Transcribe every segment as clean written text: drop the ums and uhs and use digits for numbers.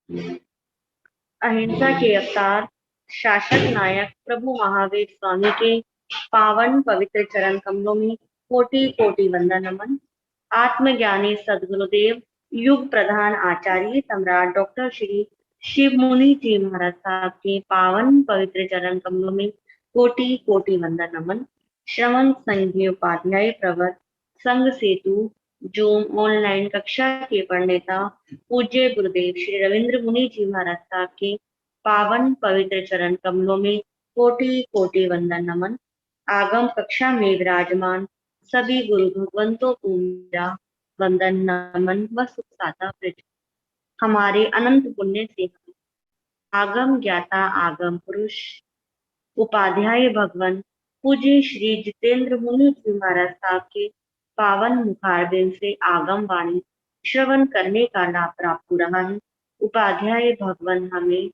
अहिंसा के अवतार शासक नायक प्रभु महावीर स्वामी के पावन पवित्र चरण कमलों में कोटि कोटि वंदन नमन। आत्मज्ञानी सदगुरुदेव युग प्रधान आचार्य सम्राट डॉक्टर श्री शिव मुनि जी महाराज साहब के पावन पवित्र चरण कमलों में कोटि कोटि वंदन नमन। श्रवण संघीय उपाध्याय प्रवर संघ सेतु जूम ऑनलाइन कक्षा के प्रणेता पूज्य गुरुदेव श्री रविंद्र मुनि जी महाराज साहब के पावन पवित्र चरण कमलों में कोटि कोटि वंदन नमन। आगम कक्षा में विराजमान सभी गुरु भगवंतों को मेरा वंदन नमन व सुख साता प्रति। हमारे अनंत पुण्य से आगम ज्ञाता आगम पुरुष उपाध्याय भगवान पूज्य श्री जितेंद्र मुनि जी महाराज साहब के पावन मुखारबिंद से आगम वाणी श्रवण करने का लाभ प्राप्त हो रहा है। उपाध्याय भगवान हमें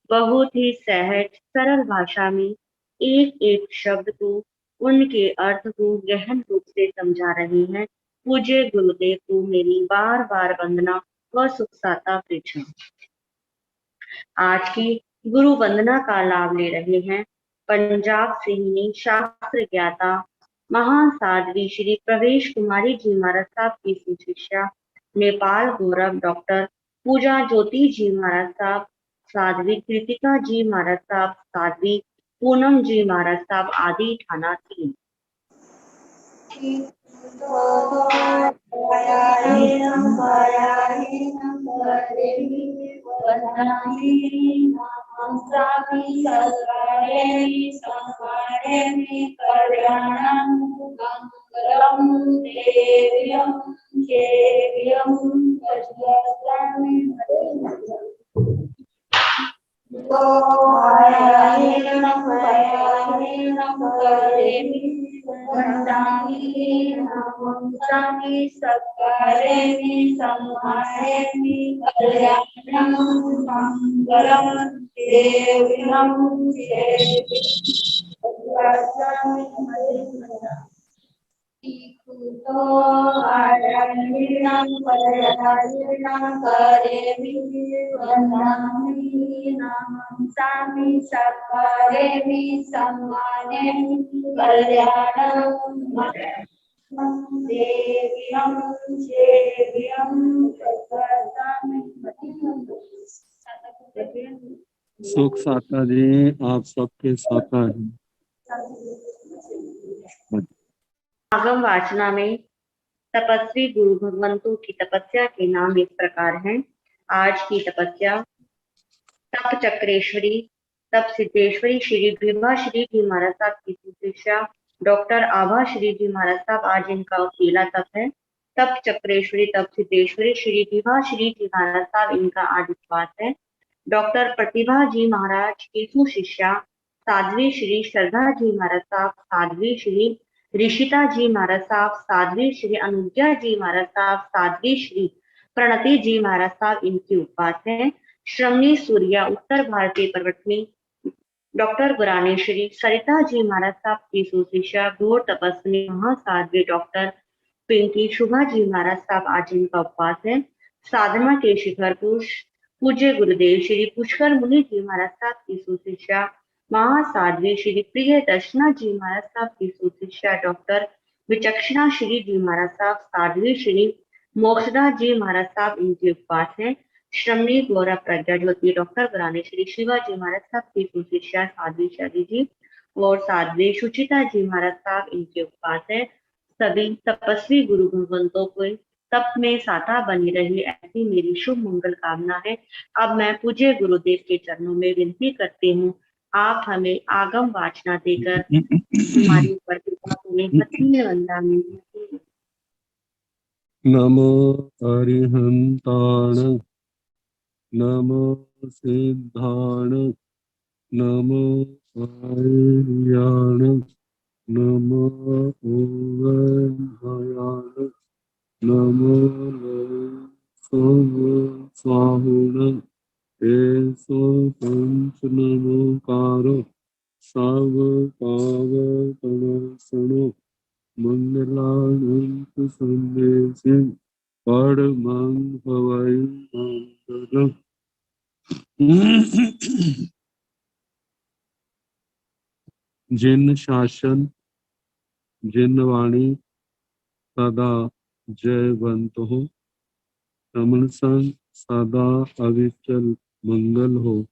बहुत ही सहज सरल भाषा में एक एक शब्द को उनके अर्थ को गहन रूप से समझा रहे हैं। पूज्य गुरुदेव को मेरी बार बार वंदना व सुख साता प्रणाम। आज की गुरु वंदना का लाभ ले रहे हैं पंजाब सिंहनी शास्त्र ज्ञाता महासाध्वी श्री प्रवेश कुमारी जी महाराज साहब की शिष्या नेपाल गौरव डॉक्टर पूजा ज्योति जी महाराज साहब, साध्वी कृतिका जी महाराज साहब, साध्वी पूनम जी महाराज साहब आदि थाना 3। सुख साता जी आप सबके साता है। आगम वाचना में तपस्वी गुरु भगवंतों की तपस्या के नाम इस प्रकार हैं। आज की तपस्या तप चक्रेश्वरी तप सिद्धेश्वरी श्री विभा श्री जी महाराज साहब की शिष्या डॉक्टर आभा श्री जी महाराज साहब, आज इनका अकेला तप है। तप चक्रेश्वरी तप सिद्धेश्वरी श्री विभा श्री जी महाराज साहब, इनका आज उपवास है। डॉक्टर प्रतिभा जी महाराज की सुशिष्या साध्वी श्री श्रद्धा जी महाराज साहब, साध्वी श्री ऋषिता जी महाराज साहब, साध्वी श्री अनुज्ञा जी महाराज साहब, साध्वी श्री प्रणति जी महाराज साहब, इनकी उपवास है। श्रमणी सूर्या उत्तर भारतीय पर्वत में डॉक्टर गुरानेश्वरी सरिता जी महाराज साहब की सुशिष्या घोर तपस्वी महासाध्वी डॉक्टर पिंकी शुभा जी महाराज साहब, आज इनका उपवास है। साधना के शिखर पुरुष पूज्य गुरुदेव श्री पुष्कर मुनि जी महाराज साहब की सुशिष्या महासाध्वी श्री प्रिय दर्शना जी महाराज साहब की सुशिष्या डॉक्टर विचक्षणा श्री जी महाराज साहब, साध्वी श्री मोक्षदा जी महाराज साहब, इनके उपवास है। श्रमणी गौरव प्रज्ञा ज्योति डॉक्टर गुरानेश्वरी शिवाजी महाराज साहब की सुशिष्या साध्वी शादी जी और साध्वी सुचिता जी महाराज साहब, इनके उपवास है। सभी तपस्वी गुरु भगवंतों को तप में साता बनी रही ऐसी मेरी शुभ मंगल कामना है। अब मैं पूज्य गुरुदेव के चरणों में विनती करती हूँ, आप हमें आगम वाचना देकर हमारी ऊपर कृपा करें। वंदना नमो अरिहंताण नमो सिद्धाण नमो आर्याण नमो ओवयाण नमो स्वाहुण एसो पंच नमोकारो सब पाव तणसणो मंगलानंत संदेश परमं हवै मंगलम्। जिन शासन जिन वाणी सदा जयवंत हो, रमण संग सदा अविचल मंगल हो।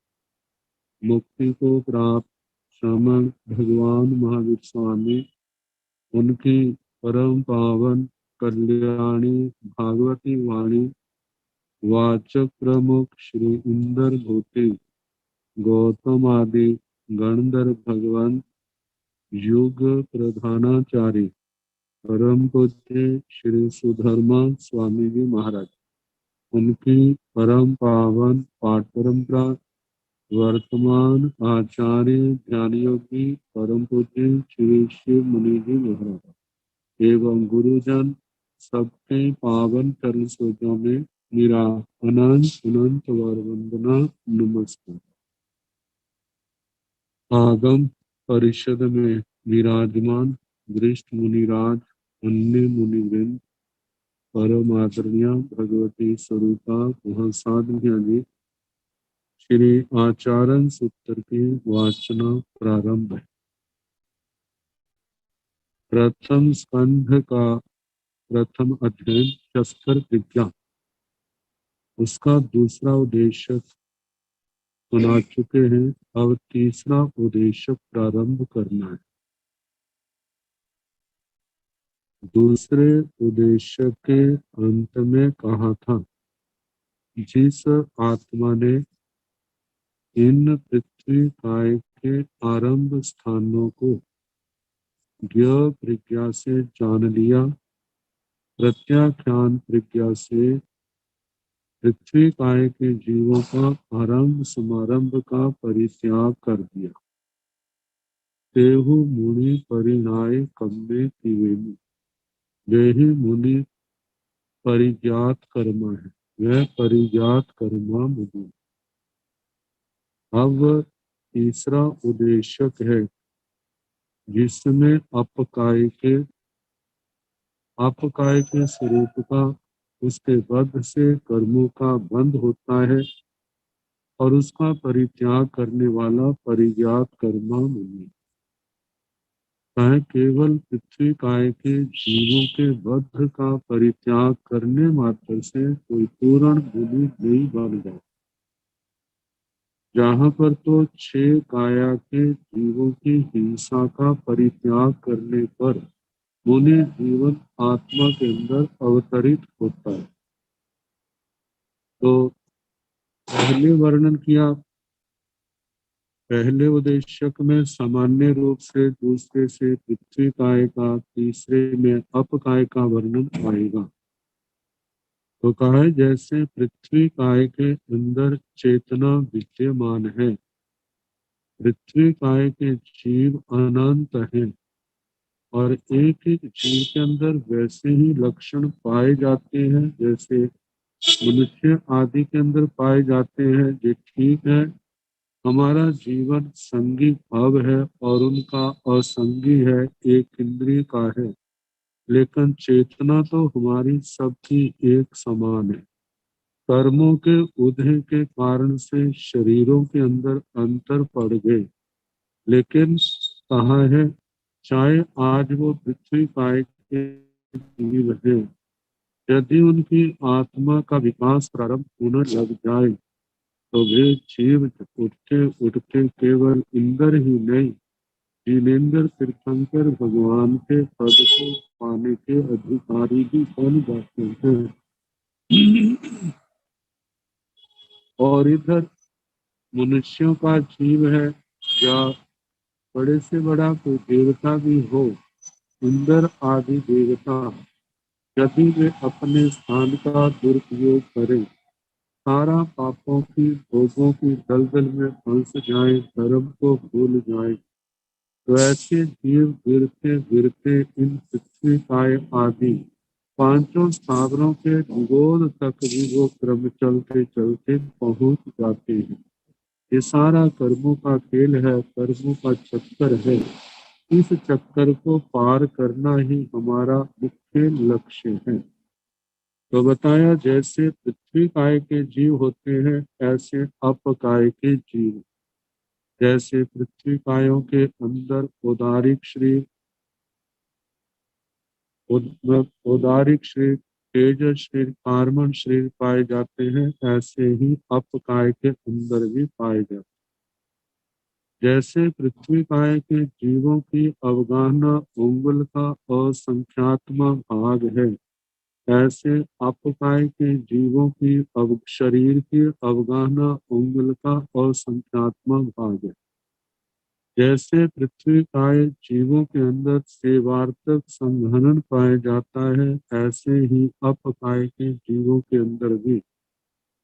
मुक्ति को प्राप्त श्रमण भगवान महावीर स्वामी, उनकी परम पावन कल्याणी भागवती वाणी वाचक प्रमुख श्री इंदर भूति गौतम आदि गणधर भगवान युग प्रधानाचार्य परम पूज्य श्री सुधर्मा स्वामी जी महाराज, उनकी परम पावन पाठ परंपरा वर्तमान आचार्य ध्यान योगी परम पूज्य श्री शिव मुनि जी महाराज एवं गुरुजन सबके पावन चरण सोजों में मेरा अनंत अनंत वर वंदना नमस्कार। आगम परिषद में विराजमान वरिष्ठ मुनिराज, अन्य मुनिवृंद, परम आदरणीय भगवती स्वरूपा महासाध्या जी, श्री आचार्य सूत्र की वाचना प्रारंभ है। प्रथम स्कंध का प्रथम अध्ययन शस्त्र विज्ञान, उसका दूसरा उद्देश्य सुना चुके हैं। अब तीसरा उद्देश्य प्रारंभ करना है। दूसरे उद्देश्य के अंत में कहा था, जिस आत्मा ने इन पृथ्वी काय के आरंभ स्थानों को ज्ञ प्रज्ञा से जान लिया, प्रत्याख्यान प्रज्ञा से पृथ्वी काय के जीवों का आरंभ समारंभ का परित्याग कर दिया। तेहु मुनि परिणाय कम्मे किवेमि, वे ही मुनि परिज्ञात कर्मा है, वह परिज्ञात कर्मा मुनि। अब तीसरा उद्देश्य है, जिसमें अपकाय के स्वरूप का, उसके वध से कर्मों का बंध होता है और उसका परित्याग करने वाला परिज्ञात कर्मा मुनि है। केवल पृथ्वी काय के जीवों के वध का परित्याग करने मात्र से कोई पूर्ण मुनि नहीं बन जाए। जहाँ पर तो 6 काया के जीवों की हिंसा का परित्याग करने पर मुनि जीवन आत्मा के अंदर अवतरित होता है। तो पहले वर्णन किया, पहले उद्देश्यक में सामान्य रूप से, दूसरे से पृथ्वी काय का, तीसरे में अपकाय का वर्णन आएगा। तो कहा है, जैसे पृथ्वी काय के अंदर चेतना विद्यमान है, पृथ्वी काय के जीव अनंत हैं और एक एक जीव के अंदर वैसे ही लक्षण पाए जाते हैं जैसे मनुष्य आदि के अंदर पाए जाते हैं। ये ठीक है, हमारा जीवन संगी भाव है और उनका असंगी है, एक इंद्रिय का है, लेकिन चेतना तो हमारी सबकी एक समान है। कर्मों के उदय के कारण से शरीरों के अंदर अंतर पड़ गए, लेकिन कहा है, चाहे आज वो पृथ्वी काय के जीव है, यदि उनकी आत्मा का विकास प्रारंभ होने लग जाए तो वे जीव उठते उठते केवल इंद्र ही नहीं, जिनेन्द्र तीर्थंकर भगवान के पद को पाने के अधिकारी भी बन जाते हैं। और इधर मनुष्यों का जीव है, या बड़े से बड़ा कोई देवता भी हो, इंद्र आदि देवता, यदि वे अपने स्थान का दुरुपयोग करें, सारा पापों की भोगों की दलदल में फंस जाए, धर्म को भूल जाए, तो ऐसे जीव गिरते गिरते इन पृथ्वी काय आदि पांचों स्थावरों के निगोद तक भी वो क्रम चलते चलते पहुंच जाते हैं। ये सारा कर्मों का खेल है, कर्मों का चक्कर है। इस चक्कर को पार करना ही हमारा मुख्य लक्ष्य है। तो बताया जैसे पृथ्वी काय के जीव होते हैं ऐसे अप काय के जीव। जैसे पृथ्वी कायों के अंदर उदारिक शरीर, उदारिक शरीर, तेजस शरीर, कार्बन शरीर पाए जाते हैं, ऐसे ही अप काय के अंदर भी पाए जाते हैं। जैसे पृथ्वी काय के जीवों की अवगाहना उंगल का असंख्यात्मक भाग है, ऐसे अपकाय के जीवों की शरीर की अवगाहना उंगल का असंख्यात्मक भाग है। जैसे पृथ्वी काय जीवों के अंदर सेवार्थक संघनन पाया जाता है, ऐसे ही अपकाय के जीवों के अंदर भी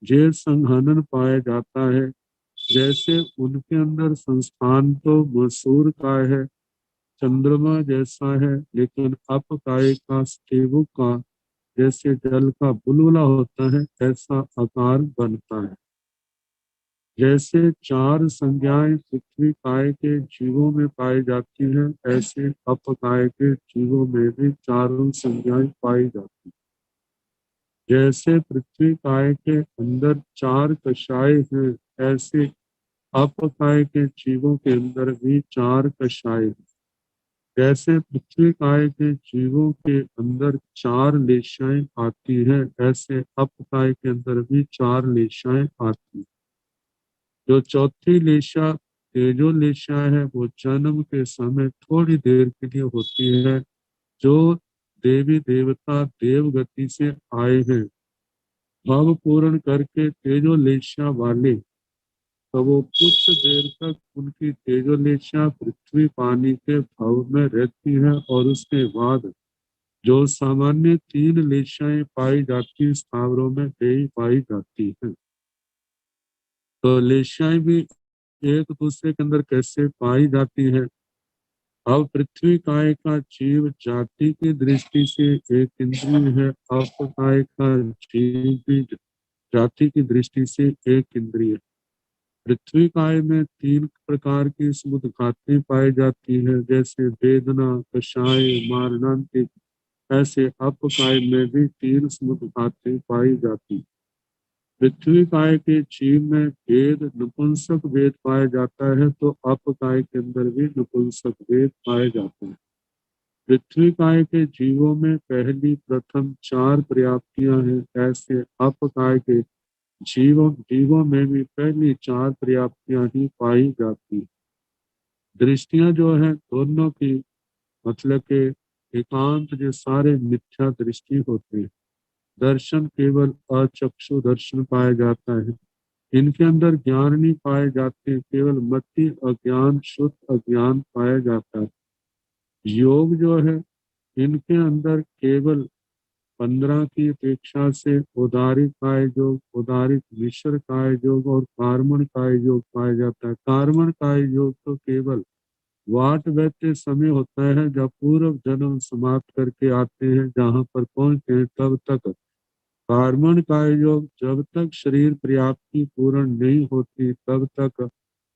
जे संघनन पाया जाता है। जैसे उनके अंदर संस्थान तो मसूर का है, चंद्रमा जैसा है, लेकिन अपकाय का स्टेबु का जैसे जल का बुलबुला होता है, ऐसा आकार बनता है। जैसे चार संज्ञाएं पृथ्वी काय के जीवों में पाई जाती हैं, ऐसे अपकाय के जीवों में भी चारों संज्ञाएं पाई जाती हैं। जैसे पृथ्वी काय के अंदर चार कषाय हैं, ऐसे अपकाय के जीवों के अंदर भी चार कषाय हैं। जैसे पृथ्वी काय के जीवों के अंदर चार लेशाएं आती हैं, ऐसे अपकाय के अंदर भी चार लेशाएं आती हैं। जो चौथी लेशा तेजो लेशा है, वो जन्म के समय थोड़ी देर के लिए होती है। जो देवी देवता देव गति से आए हैं, भाव पूर्ण करके तेजो लेशा वाले, तो वो कुछ देर तक उनकी तेजोलेशा पृथ्वी पानी के भाव में रहती है, और उसके बाद जो सामान्य तीन लेशाएं पाई जाती स्थावरों में यही पाई जाती है। तो लेशाएं भी एक दूसरे के अंदर कैसे पाई जाती है। अब पृथ्वी काय का जीव जाति की दृष्टि से एक इंद्रिय है, अप काय का जीव भी जाति की दृष्टि से एक इंद्रिय है। पृथ्वी काय में तीन प्रकार की समुद्र खातें पाई जाती है, जैसे वेदना, कषाय, मारणांतिक। ऐसे अपकाय में भी तीन समुद्र खातें पाई जाती। पृथ्वी काय के जीव में वेद नपुंसक वेद पाया जाता है, तो अपकाय के अंदर भी नपुंसक वेद पाए जाते हैं। पृथ्वी काय के जीवों में पहली प्रथम चार पर्याप्तियां हैं, ऐसे अपकाय के जीवों में भी पहली चार पर्याप्तियां ही पाई जाती। दृष्टियां जो है दोनों की, मतलब के एकांत जो सारे मिथ्या दृष्टि होते हैं। दर्शन केवल अचक्षु दर्शन पाया जाता है। इनके अंदर ज्ञान नहीं पाए जाते, केवल मति अज्ञान, शुद्ध अज्ञान पाया जाता है। योग जो है, इनके अंदर केवल 15 की अपेक्षा से उदारिक काय योग, उदारिक मिश्र काय योग और कार्मण काय योग पाया जाता है। कार्मण काय योग तो केवल वाट बहते समय होता है, जब पूर्व जन्म समाप्त करके आते हैं, जहां पर पहुंचते हैं तब तक। कार्मण काय योग जब तक शरीर पर्याप्ति पूर्ण नहीं होती तब तक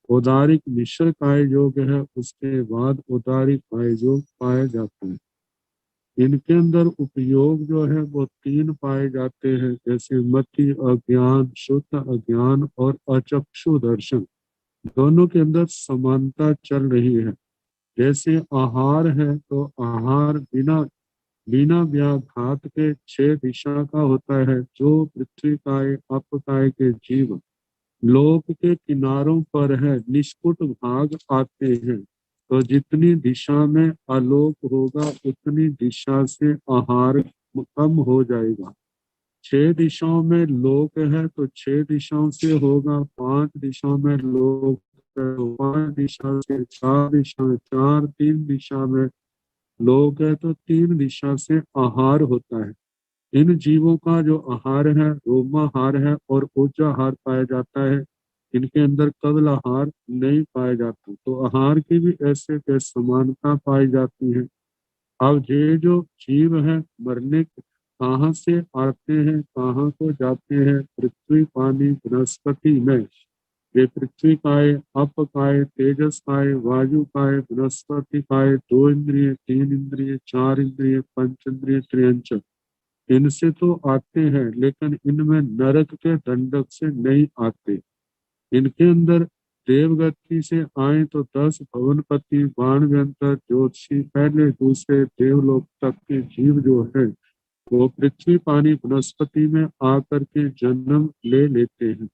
उदारिक मिश्र काय योग है, उसके बाद उदारिक काय योग पाए जाते हैं। इनके अंदर उपयोग जो है वो तीन पाए जाते हैं, जैसे मति अज्ञान, शुद्ध अज्ञान और अचक्षु दर्शन। दोनों के अंदर समानता चल रही है। जैसे आहार है, तो आहार बिना बिना व्याघात के 6 दिशा का होता है। जो पृथ्वी काय अपकाय के जीव लोक के किनारों पर है, निष्कुट भाग आते हैं, तो जितनी दिशा में आलोक होगा उतनी दिशा से आहार कम हो जाएगा। 6 दिशाओं में लोक है तो 6 दिशाओं से होगा, 5 दिशाओं में लोक है तो 5 दिशा से, 4 दिशा में 4, 3 दिशा में लोक है तो 3 दिशा से आहार होता है। इन जीवों का जो आहार है रोमाहार है और ऊर्जाहार पाया जाता है। इनके अंदर कबल आहार नहीं पाया जाता, तो आहार की भी ऐसे के समानता पाई जाती है। अब ये जो जीव है मरने कहाँ से आते हैं, कहाँ को जाते हैं, पृथ्वी पानी वनस्पति में। ये पृथ्वी काय, अप काय, तेजस काय, वायु काय, वनस्पति काय, 2 इंद्रिय, 3 इंद्रिय, 4 इंद्रिय, पंच इंद्रिय, त्रियंच। इनसे तो आते हैं, लेकिन इनमें नरक के दंडक से नहीं आते। इनके अंदर देवगति से आए तो 10 भवनपति, बाणव्यंतर, ज्योतिषी, पहले दूसरे देवलोक तक के जीव जो है वो पृथ्वी, पानी, वनस्पति में आकर के जन्म ले लेते हैं।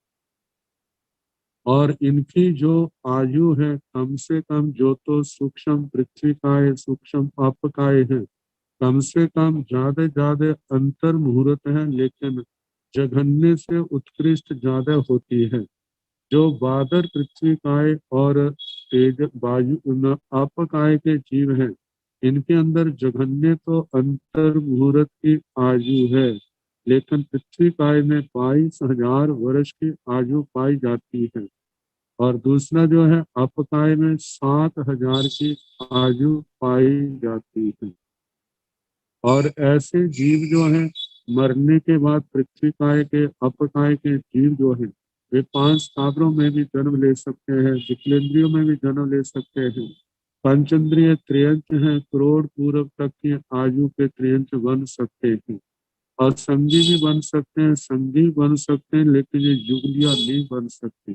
और इनकी जो आयु है कम से कम, जो तो सूक्ष्म पृथ्वी काय, सूक्ष्म अपकाय है, कम से कम ज्यादा ज्यादा अंतर मुहूर्त है, लेकिन जघन्य से उत्कृष्ट ज्यादा होती है। जो बादर पृथ्वी काय और तेज वायु अपकाय के जीव हैं, इनके अंदर जघन्य तो अंतर मुहूर्त की आयु है, लेकिन पृथ्वी काय में 22,000 वर्ष की आयु पाई जाती है। और दूसरा जो है अपकाय में 7,000 की आयु पाई जाती है। और ऐसे जीव जो हैं मरने के बाद पृथ्वी काय के, अपकाय के जीव जो हैं वे 5 स्थावरों में भी जन्म ले सकते हैं, विकलेंद्रियों में भी जन्म ले सकते हैं। पंचेंद्रिय त्रियंच हैं, करोड़ पूर्व तक की आयु के त्रियंच बन सकते हैं। और संगी भी बन सकते हैं, संगी बन सकते हैं, लेकिन ये युगलिया नहीं बन सकते।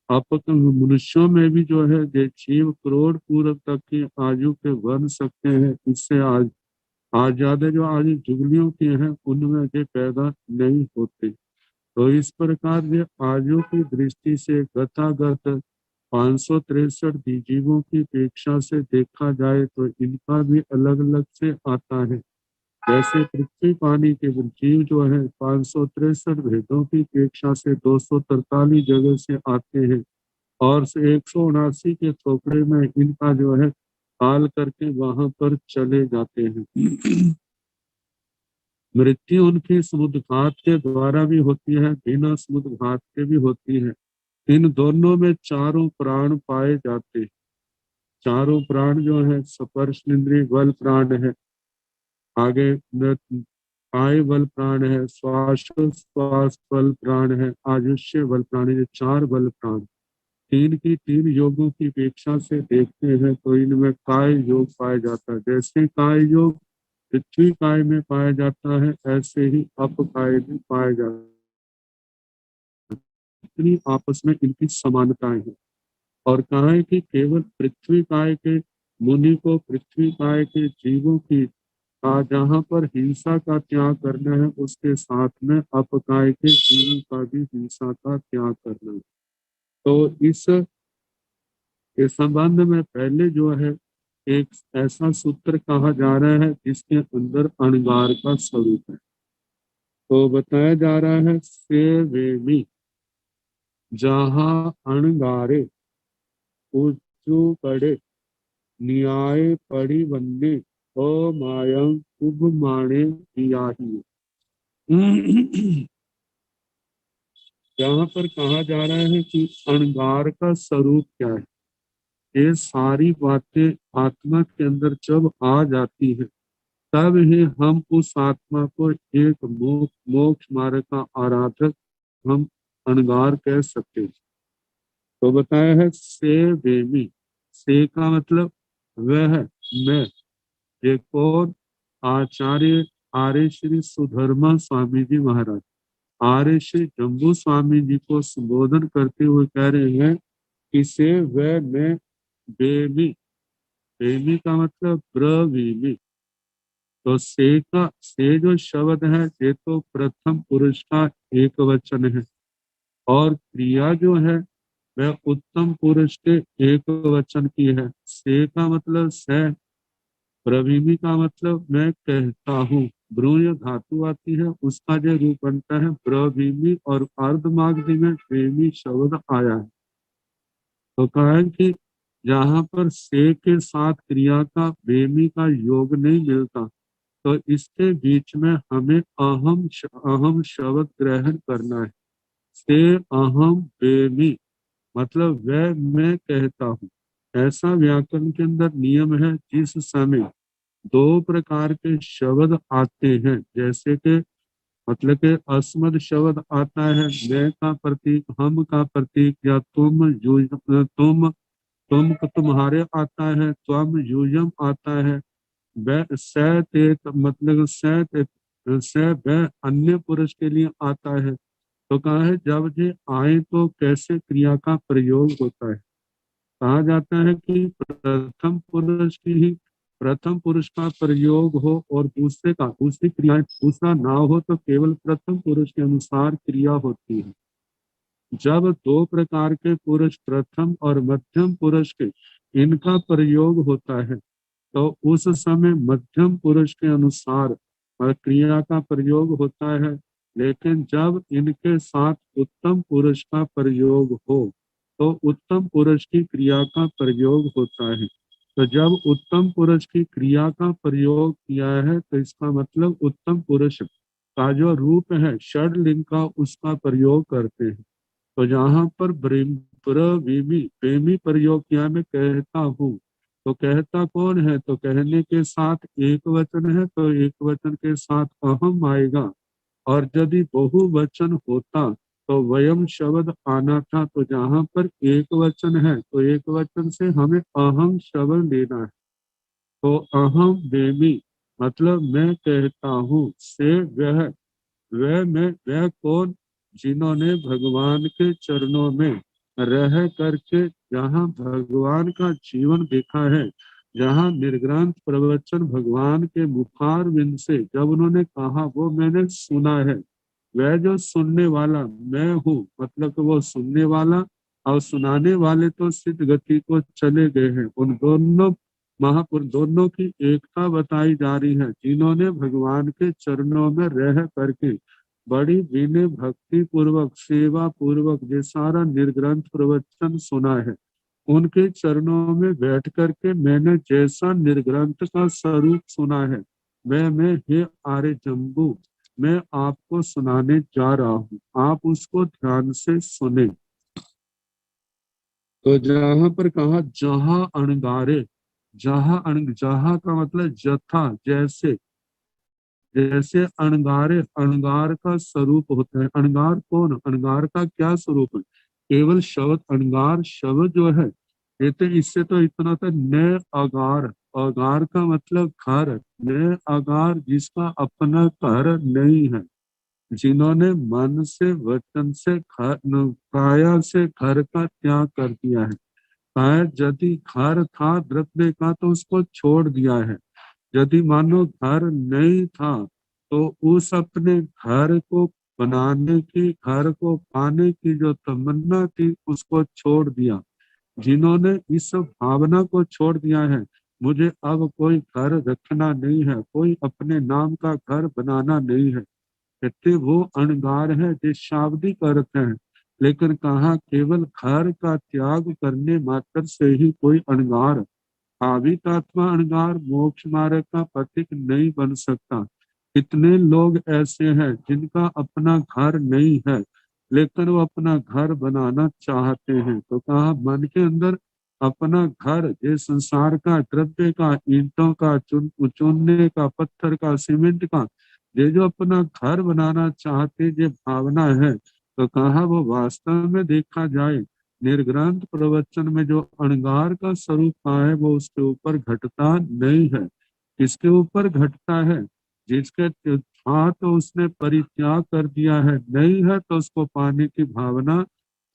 मनुष्यों में भी जो है ये जीव करोड़ पूर्व तक की आयु के बन सकते हैं। इससे आज ज्यादा जो आज जुगलियों की हैं उनमें ये पैदा नहीं होते। तो इस प्रकार ये आयु की दृष्टि से गतागत 563 जीवों की अपेक्षा से देखा जाए तो इनका भी अलग अलग से आता है। जैसे पृथ्वी पानी के जीव जो है 563 भेदों की अपेक्षा से 243 जगह से आते हैं, और 179 के थोपड़े में इनका जो है काल करके वहां पर चले जाते हैं। मृत्यु उनकी समुद्रघात के द्वारा भी होती है, बिना समुद्रघात के भी होती है। इन दोनों में चारों प्राण पाए जाते हैं। चारों प्राण जो है स्पर्श इंद्रिय बल प्राण है, आगे काय बल प्राण है, श्वास बल प्राण है, आयुष्य बल प्राण है। ये 4 बल प्राण 3 योगों की अपेक्षा से देखते हैं तो इनमें काय योग पाया जाता है। जैसे काय योग पृथ्वी काय में पाया जाता है, ऐसे ही अप काय में पाया जाता है। इतनी आपस में इनकी समानताएं हैं। और कहा है कि केवल पृथ्वी काय के मुनि को, पृथ्वी काय के जीवों की जहाँ पर हिंसा का त्याग करना है, उसके साथ में अपकाय के जीवों का भी हिंसा का त्याग करना है। तो इस संबंध में पहले जो है एक ऐसा सूत्र कहा जा रहा है जिसके अंदर अणगार का स्वरूप है। तो बताया जा रहा है से वेमी, जहाँ अणगारे उच्चु पड़े, न्याय पड़ी बन्ने, ओ मायं उब माणे पियाही। यहाँ पर कहा जा रहा है कि अणगार का स्वरूप क्या है। ये सारी बातें आत्मा के अंदर जब आ जाती है तब ही हम उस आत्मा को एक मोक्ष मार्ग का आराधक हम अणगार कह सकते हैं। तो बताया है से बेमी, से का मतलब वह, मैं। ये कौन? आचार्य आर्य श्री सुधर्मा स्वामी जी महाराज आर्य श्री जम्बू स्वामी जी को संबोधन करते हुए कह रहे हैं कि से वह मैं बेमी। बेमी का मतलब ब्रवीमी। तो से जो शब्द है ये तो प्रथम पुरुष का एक वचन है, और क्रिया जो है वह उत्तम पुरुष के एक वचन की है। से का मतलब से, ब्रवीमी का मतलब मैं कहता हूँ। ब्रूय धातु आती है, उसका जो रूप बनता है ब्रवीमी, और अर्धमागधी में प्रेमी शब्द आया है। तो कहा है कि जहाँ पर से के साथ क्रिया का बेमी का योग नहीं मिलता, तो इसके बीच में हमें अहम शब्द ग्रहण करना है। से अहम बेमी मतलब वह मैं कहता हूँ। ऐसा व्याकरण के अंदर नियम है, जिस समय 2 प्रकार के शब्द आते हैं, जैसे कि मतलब के अस्मद शब्द आता है, मैं का प्रतीक, हम का प्रतीक, या तुम तुम्हारे आता है, त्वम यूयम आता है। सैत मतलब सैत से वह अन्य पुरुष के लिए आता है। तो कहा है जब ये आए तो कैसे क्रिया का प्रयोग होता है। कहा जाता है कि प्रथम पुरुष का प्रयोग हो और दूसरी क्रिया दूसरा ना हो तो केवल प्रथम पुरुष के अनुसार क्रिया होती है। जब दो प्रकार के पुरुष प्रथम और मध्यम पुरुष के इनका प्रयोग होता है तो उस समय मध्यम पुरुष के अनुसार क्रिया का प्रयोग होता है। लेकिन जब इनके साथ उत्तम पुरुष का प्रयोग हो तो उत्तम पुरुष की क्रिया का प्रयोग होता है। तो जब उत्तम पुरुष की क्रिया का प्रयोग किया है तो इसका मतलब उत्तम पुरुष का जो रूप है षड्लिंग का उसका प्रयोग करते हैं। तो जहाँ पर प्रेमी प्रयोग किया मैं कहता हूँ, तो कहता कौन है, तो कहने के साथ एक वचन है तो एक वचन के साथ अहम आएगा। और यदि बहुवचन होता तो वयम शब्द आना था। तो जहाँ पर एक वचन है तो एक वचन से हमें अहम शब्द लेना है। तो अहम बेमी मतलब मैं कहता हूँ, से वह कौन, जिन्होंने भगवान के चरणों में रह करके जहाँ भगवान का जीवन देखा है, जहाँ निर्ग्रंथ प्रवचन भगवान के मुखारविंद से जब उन्होंने कहा वो मैंने सुना है। वह जो सुनने वाला मैं हूँ, मतलब कि वो सुनने वाला और सुनाने वाले तो सिद्ध गति को चले गए हैं। उन दोनों महापुरुष दोनों की एकता बताई जा रही है, जिन्होंने भगवान के चरणों में रह करके बड़ी विनय भक्ति पूर्वक सेवा पूर्वक ये सारा निर्ग्रंथ प्रवचन सुना है। उनके चरणों में बैठ करके मैंने जैसा निर्ग्रंथ का स्वरूप सुना है, मैं हे आर्य जम्बू मैं आपको सुनाने जा रहा हूँ, आप उसको ध्यान से सुने। तो जहां पर कहा जहां अणगारे, जहां का मतलब जथा, जैसे जैसे अणगारे, अणगार का स्वरूप होता है। अणगार कौन, अणगार का क्या स्वरूप है, केवल शब्द अणगार शब्द जो है ये तो इससे तो इतना था न अगार, अगार का मतलब घर, न अगार जिसका अपना घर नहीं है, जिन्होंने मन से वचन से काया से घर का त्याग कर दिया है। काया यदि घर था द्रव्य का तो उसको छोड़ दिया है। यदि मानो घर नहीं था तो उस अपने घर को बनाने की, घर को पाने की जो तमन्ना थी उसको छोड़ दिया। जिन्होंने इस भावना को छोड़ दिया है, मुझे अब कोई घर रखना नहीं है, कोई अपने नाम का घर बनाना नहीं है, कहते वो अणगार है जो शाब्दिक अर्थ है। लेकिन कहा केवल घर का त्याग करने मात्र से ही कोई अणगार, भावित आत्मा अणगार मोक्ष मार्ग का पथिक नहीं बन सकता। कितने लोग ऐसे हैं जिनका अपना घर नहीं है लेकिन वो अपना घर बनाना चाहते हैं। तो कहा मन के अंदर अपना घर, ये संसार का, द्रव्य का, ईंटों का, चुनने का, पत्थर का, सीमेंट का, ये जो अपना घर बनाना चाहते ये भावना है। तो कहा वो वास्तव में देखा जाए निर्ग्रंथ प्रवचन में जो अणगार का स्वरूप है वो उसके ऊपर घटता नहीं है। किसके ऊपर घटता है, जिसके था तो उसने परित्याग कर दिया है, नहीं है तो उसको पाने की भावना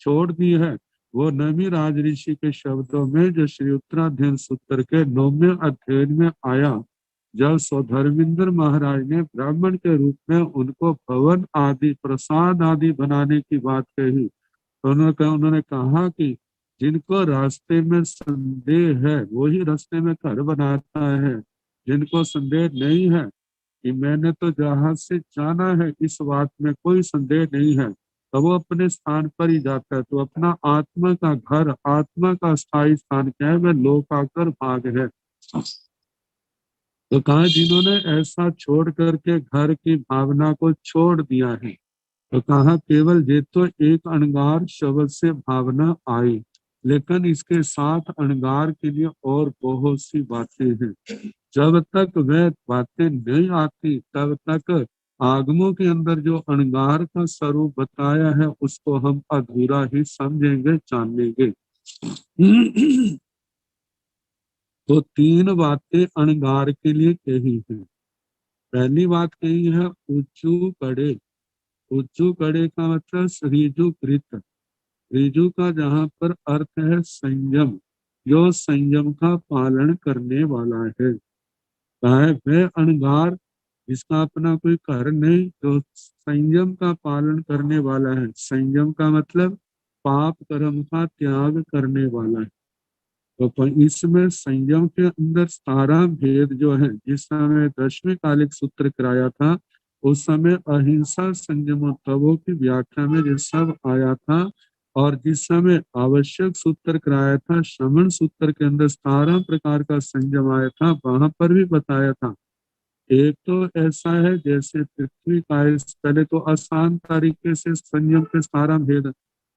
छोड़ दी है। वो नमी राज ऋषि के शब्दों में जो श्री उत्तराध्ययन सूत्र के 9वें अध्ययन में आया, जब स्वधर्मेंद्र महाराज ने ब्राह्मण के रूप में उनको भवन आदि प्रसाद आदि बनाने की बात कही, तो उन्होंने कहा कि जिनको रास्ते में संदेह है वही रास्ते में घर बनाता है। जिनको संदेह नहीं है कि मैंने तो जहां से जाना है इस बात में कोई संदेह नहीं है, तो वो अपने स्थान पर ही जाता है। तो अपना आत्मा का घर, आत्मा का स्थायी स्थान क्या है, वह लोकाकर भाग है। तो कहा जिन्होंने ऐसा छोड़ करके घर की भावना को छोड़ दिया है, तो कहा केवल ये तो एक अणगार शब्द से भावना आई, लेकिन इसके साथ अणगार के लिए और बहुत सी बातें हैं। जब तक वह बातें नहीं आती तब तक आगमों के अंदर जो अणगार का स्वरूप बताया है उसको हम अधूरा ही समझेंगे, जानेंगे। तो तीन बातें अणगार के लिए कही हैं। पहली बात कही है उच्चू कड़े। उच्चू कड़े का मतलब ऋजु कृत। ऋजु का जहाँ पर अर्थ है संयम, जो संयम का पालन करने वाला है। कहा है वह अणगार जिसका अपना कोई घर नहीं, जो संयम का पालन करने वाला है। संयम का मतलब पाप कर्म का त्याग करने वाला है। तो इसमें संयम के अंदर सारा भेद जो है, जिस समय 10वें कालिक सूत्र कराया था उस समय अहिंसा संयम तवों की व्याख्या में ये सब आया था। और जिस समय आवश्यक सूत्र कराया था, श्रवण सूत्र के अंदर 17 प्रकार का संयम आया था, वहां पर भी बताया था। एक तो ऐसा है जैसे पृथ्वी का पहले तो आसान तरीके से संयम के सारा भेद,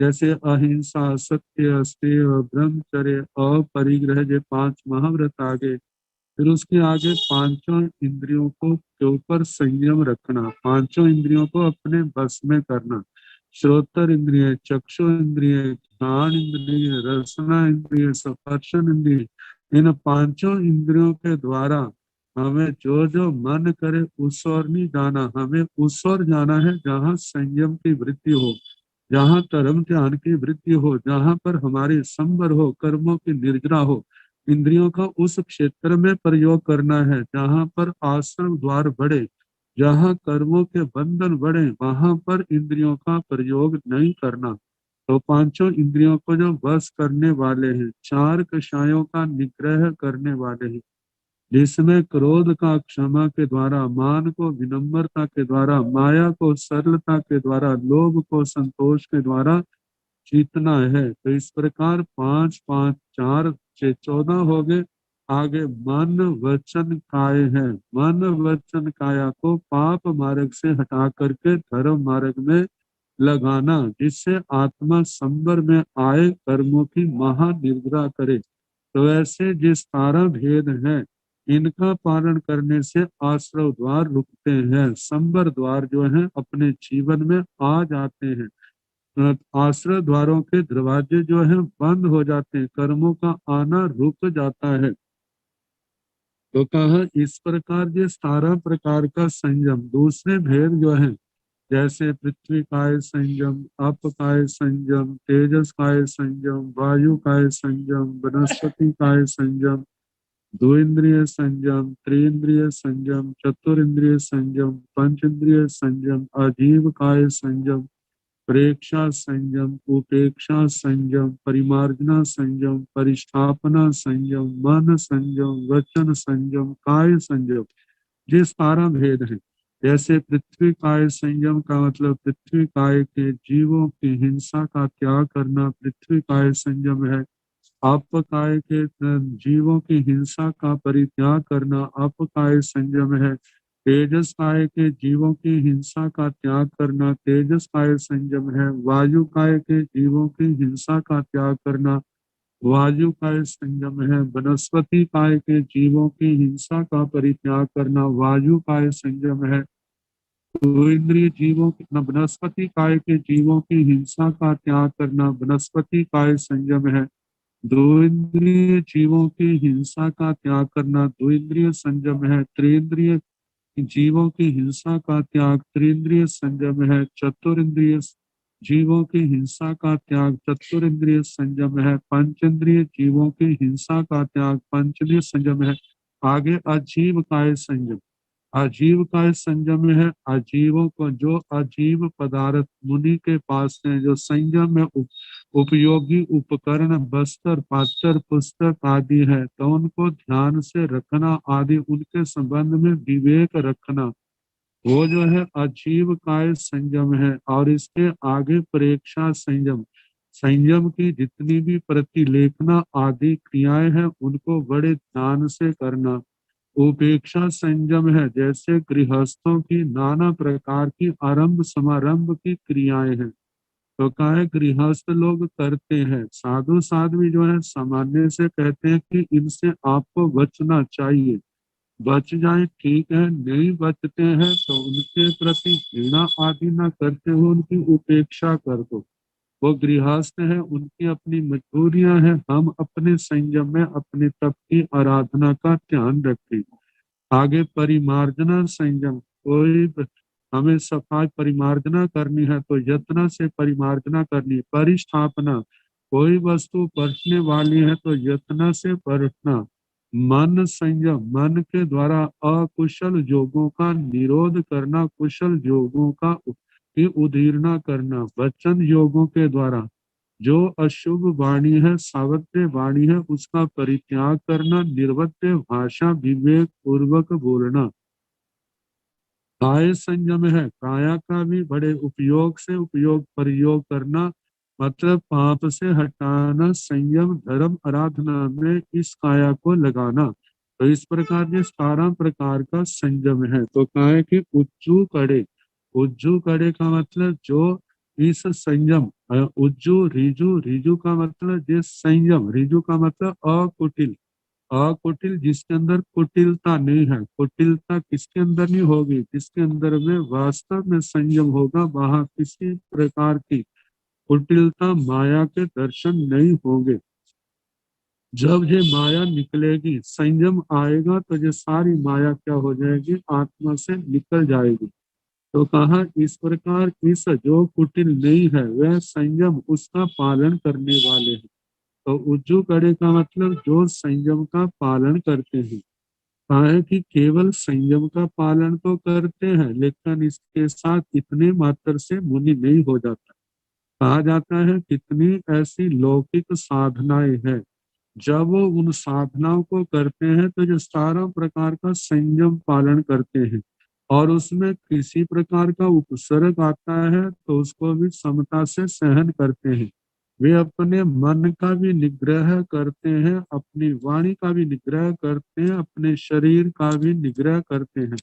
जैसे अहिंसा, सत्य, अस्तेय, ब्रह्मचर्य, अपरिग्रह, ये 5 महाव्रत आगे। फिर उसके आगे पांचों इंद्रियों को के ऊपर संयम रखना, पांचों इंद्रियों को अपने बस में करना। श्रोत्र इंद्रिय, चक्षु इंद्रिय, घ्राण इंद्रिय, रसना इंद्रिय, स्पर्शन इंद्रिय, इन पांचों इंद्रियों के द्वारा हमें जो जो मन करे उस ओर नहीं जाना, हमें उस ओर जाना है जहाँ संयम की वृद्धि हो, जहाँ धर्म ध्यान की वृद्धि हो, जहाँ पर हमारी संवर हो, कर्मों की निर्जरा हो। इंद्रियों का उस क्षेत्र में प्रयोग करना है जहाँ पर आश्रम द्वार बढ़े, जहाँ कर्मों के बंधन बढ़े, वहां पर इंद्रियों का प्रयोग नहीं करना। तो पांचों इंद्रियों को जो वश करने वाले हैं, 4 कषायों का निग्रह करने वाले हैं, जिसमें क्रोध का क्षमा के द्वारा, मान को विनम्रता के द्वारा, माया को सरलता के द्वारा, लोभ को संतोष के द्वारा जीतना है। तो इस प्रकार 5 5 4 6 14 हो गए। आगे मन वचन काय है। मन वचन काया को पाप मार्ग से हटा करके धर्म मार्ग में लगाना, जिससे आत्मा संवर में आए, कर्मों की महानिर्जरा करे। तो ऐसे जिस सारा भेद है, इनका पालन करने से आश्रव द्वार रुकते हैं, संवर द्वार जो है अपने जीवन में आ जाते हैं। आश्रय द्वारों के दरवाजे जो है बंद हो जाते हैं, कर्मों का आना रुक जाता है। तो कहा इस प्रकार ये 17 प्रकार का संयम। दूसरे भेद जो है, जैसे पृथ्वी काय संयम, अप काय संयम, तेजस काय संयम, वायु काय संयम, वनस्पति काय संयम, द्विंद्रिय संयम, त्रिंद्रिय संयम, चतुरिंद्रिय संयम, पंचेंद्रिय संयम, अजीव काय संयम, प्रेक्षा संयम, उपेक्षा संयम, परिमार्जना संयम, परिस्थापना संयम, मन संयम, वचन संयम, काय संयम, ये सारा भेद है। जैसे पृथ्वी काय संयम का मतलब पृथ्वी काय के जीवों की हिंसा का त्याग करना पृथ्वी काय संयम है। अपकाय के जीवों की हिंसा का परित्याग करना अपकाय संयम है। तेजस काय के जीवों की हिंसा का त्याग करना तेजस काय संयम है। वायु काय के जीवों की हिंसा का त्याग करना वायु काय संयम है। वनस्पति काय के जीवों की हिंसा का परित्याग करना वायु काय संयम है। तो इंद्रिय जीवों की वनस्पति काय के जीवों की हिंसा का त्याग करना वनस्पति काय संयम है। दो इंद्रिय जीवों की हिंसा का त्याग करना दो इंद्रिय संयम है। त्रिंद्रिय जीवों की हिंसा का त्याग त्रिंद्रिय संयम है। चतुरिंद्रिय जीवों की हिंसा का त्याग चतुरिंद्रिय संयम है। पंचेंद्रिय जीवों की हिंसा का त्याग पंचेंद्रिय संयम है। आगे अजीव काय संयम। अजीव का संयम है। अजीवों को जो अजीव पदार्थ मुनि के पास है, जो संयम में उपयोगी उपकरण बस्तर पात्र पुस्तक आदि है, तो उनको ध्यान से रखना आदि उनके संबंध में विवेक रखना, वो जो है अजीव काय संयम है। और इसके आगे प्रेक्षा संयम। संयम की जितनी भी प्रतिलेखना आदि क्रियाएं हैं उनको बड़े ध्यान से करना। उपेक्षा संयम है। जैसे गृहस्थों की नाना प्रकार की आरंभ समारंभ की क्रियाएं हैं, तो क्या है गृहस्थ लोग करते हैं, साधु साध्वी जो है सामान्य से कहते हैं कि इनसे आपको बचना चाहिए। बच जाए ठीक है, नहीं बचते हैं तो उनके प्रति घृणा आदि न करते हुए उनकी उपेक्षा कर दो। वो गृहस्थ है, उनकी अपनी मजबूरियां हैं, हम अपने संयम में अपने तप की आराधना का ध्यान रखें। आगे परिमार्जना संयम, कोई हमें सफाई परिमार्जना करनी है तो यत्न से परिमार्जना करनी। परिस्थापना, कोई वस्तु परखने वाली है तो यत्न से परखना। मन संयम, मन के द्वारा अकुशल योगों का निरोध करना, कुशल योगों का की उदीर्णा करना। वचन योगों के द्वारा जो अशुभ वाणी है, सावध्य वाणी है, उसका परित्याग करना। निर्वध्य भाषा विवेक पूर्वक बोलना। काय संयम है, काया का भी बड़े उपयोग से उपयोग प्रयोग करना, मतलब पाप से हटाना। संयम धर्म आराधना में इस काया को लगाना। तो इस प्रकार के 17 प्रकार का संयम है। तो काय के उज्जू कड़े, उज्जू कड़े का मतलब जो इस संयम, उज्जू रिजु, रिजु का मतलब ये संयम, रिजु का मतलब अकुटिल, अकुटिल जिसके अंदर कुटिलता नहीं है। कुटिलता किसके अंदर नहीं होगी? जिसके अंदर में वास्तव में संयम होगा, वहां किसी प्रकार की कुटिलता माया के दर्शन नहीं होंगे। जब ये माया निकलेगी, संयम आएगा, तो ये सारी माया क्या हो जाएगी? आत्मा से निकल जाएगी। तो कहा इस प्रकार इस जो कुटिल नहीं है वह संयम उसका पालन करने वाले हैं। तो उज्जू कड़े का मतलब जो संयम का पालन करते हैं। कहा है कि केवल संयम का पालन तो करते हैं, लेकिन इसके साथ इतने मात्र से मुनि नहीं हो जाता। कहा जाता है कितनी ऐसी लौकिक साधनाएं हैं, जब वो उन साधनाओं को करते हैं तो जो 17 प्रकार का संयम पालन करते हैं और उसमें किसी प्रकार का उपसर्ग आता है तो उसको भी समता से सहन करते हैं। वे अपने मन का भी निग्रह करते हैं, अपनी वाणी का भी निग्रह करते हैं, अपने शरीर का भी निग्रह करते हैं।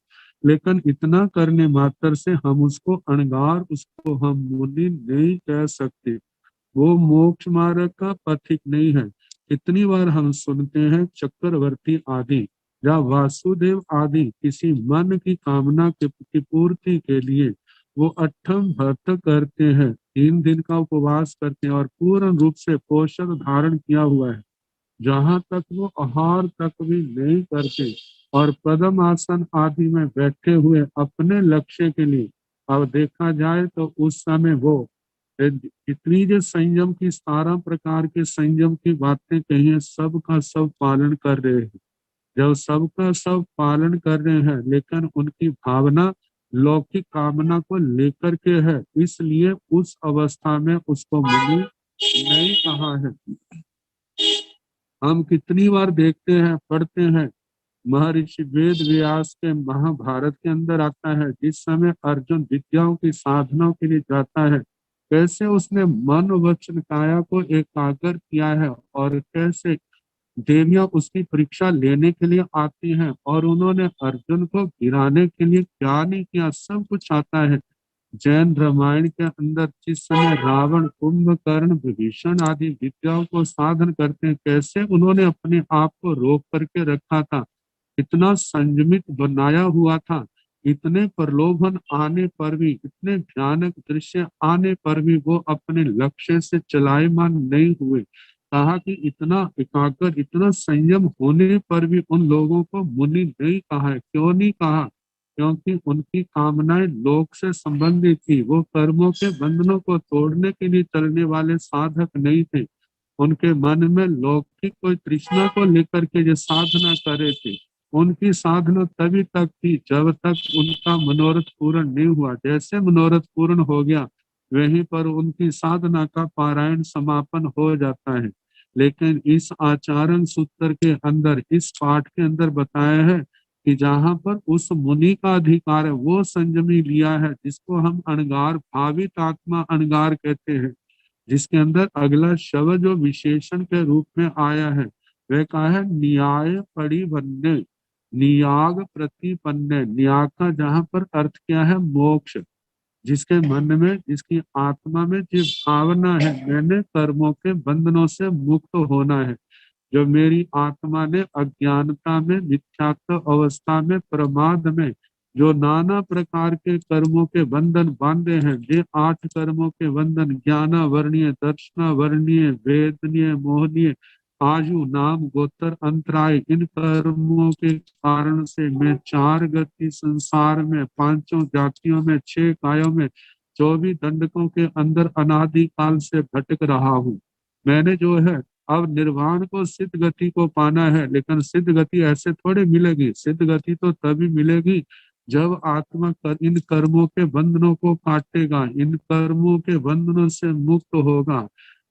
लेकिन इतना करने मात्र से हम उसको अणगार, उसको हम मुनि नहीं कह सकते। वो मोक्ष मार्ग का पथिक नहीं है। कितनी बार हम सुनते हैं चक्रवर्ती आदि या वासुदेव आदि किसी मन की कामना की पूर्ति के लिए वो अठम व्रत करते हैं, 3 दिन का उपवास करते हैं और पूर्ण रूप से पोषण धारण किया हुआ है, जहां तक वो आहार तक भी नहीं करते और पद्म आसन आदि में बैठे हुए अपने लक्ष्य के लिए। अब देखा जाए तो उस समय वो इतनी जो संयम की 17 प्रकार के संयम की बातें कही है, सबका सब पालन कर रहे हैं। जब सबका सब पालन कर रहे हैं लेकिन उनकी भावना लौकिक कामना को लेकर के है, इसलिए उस अवस्था में उसको मुनि नहीं कहा है। हम कितनी बार देखते हैं, पढ़ते हैं, महर्षि वेद व्यास के महाभारत के अंदर आता है, जिस समय अर्जुन विद्याओं की साधना के लिए जाता है, कैसे उसने मन वचन काया को एकाग्र किया है और कैसे देवियां उसकी परीक्षा लेने के लिए आती हैं और उन्होंने अर्जुन को गिराने के लिए क्या नहीं किया, सब कुछ आता है। जैन रामायण के अंदर जिस समय रावण, कुंभकर्ण, विभीषण आदि विद्याओं को साधन करते हैं, कैसे उन्होंने अपने आप को रोक करके रखा था, इतना संयमित बनाया हुआ था। इतने प्रलोभन आने पर भी, इतने भयानक दृश्य आने पर भी वो अपने लक्ष्य से चलायमान नहीं हुए। कहा कि इतना एकाग्र, इतना संयम होने पर भी उन लोगों को मुनि नहीं कहा है। क्यों नहीं कहा? क्योंकि उनकी कामनाएं लोक से संबंधित थी। वो कर्मों के बंधनों को तोड़ने के लिए चलने वाले साधक नहीं थे। उनके मन में लौकिक कोई तृष्णा को लेकर के जो साधना करे थे, उनकी साधना तभी तक थी जब तक उनका मनोरथ पूर्ण नहीं हुआ। जैसे मनोरथ पूर्ण हो गया, वहीं पर उनकी साधना का पारायण समापन हो जाता है। लेकिन इस आचरण सूत्र के अंदर, इस पाठ के अंदर बताया है कि जहां पर उस मुनि का अधिकार है, वो संयमी लिया है, जिसको हम अणगार, भावित आत्मा अणगार कहते हैं, जिसके अंदर अगला शब्द जो विशेषण के रूप में आया है वह कहा है न्याय परिपन्ने, नियाग प्रतिपन्ने। न्याग का जहां पर अर्थ क्या है? मोक्ष। जिसके मन में, जिसकी आत्मा में जिस भावना है मैंने कर्मों के बंधनों से मुक्त होना है, जो मेरी आत्मा ने अज्ञानता में, मिथ्यात्व अवस्था में, प्रमाद में जो नाना प्रकार के कर्मों के बंधन बांधे हैं, ये 8 कर्मों के बंधन, ज्ञाना वर्णीय, दर्शना वर्णीय, वेदनीय, मोहनीय, आयु नाम गोत्र अंतराय, इन कर्मों के कारण से मैं 4 गति संसार में, 5 जातियों में, 6 कायों में, 24 दंडकों के अंदर अनादि काल से भटक रहा हूँ। मैंने जो है अब निर्वाण को, सिद्ध गति को पाना है, लेकिन सिद्ध गति ऐसे थोड़े मिलेगी। सिद्ध गति तो तभी मिलेगी जब आत्मा इन कर्मों के बंधनों को काटेगा, इन कर्मों के बंधनों से मुक्त होगा।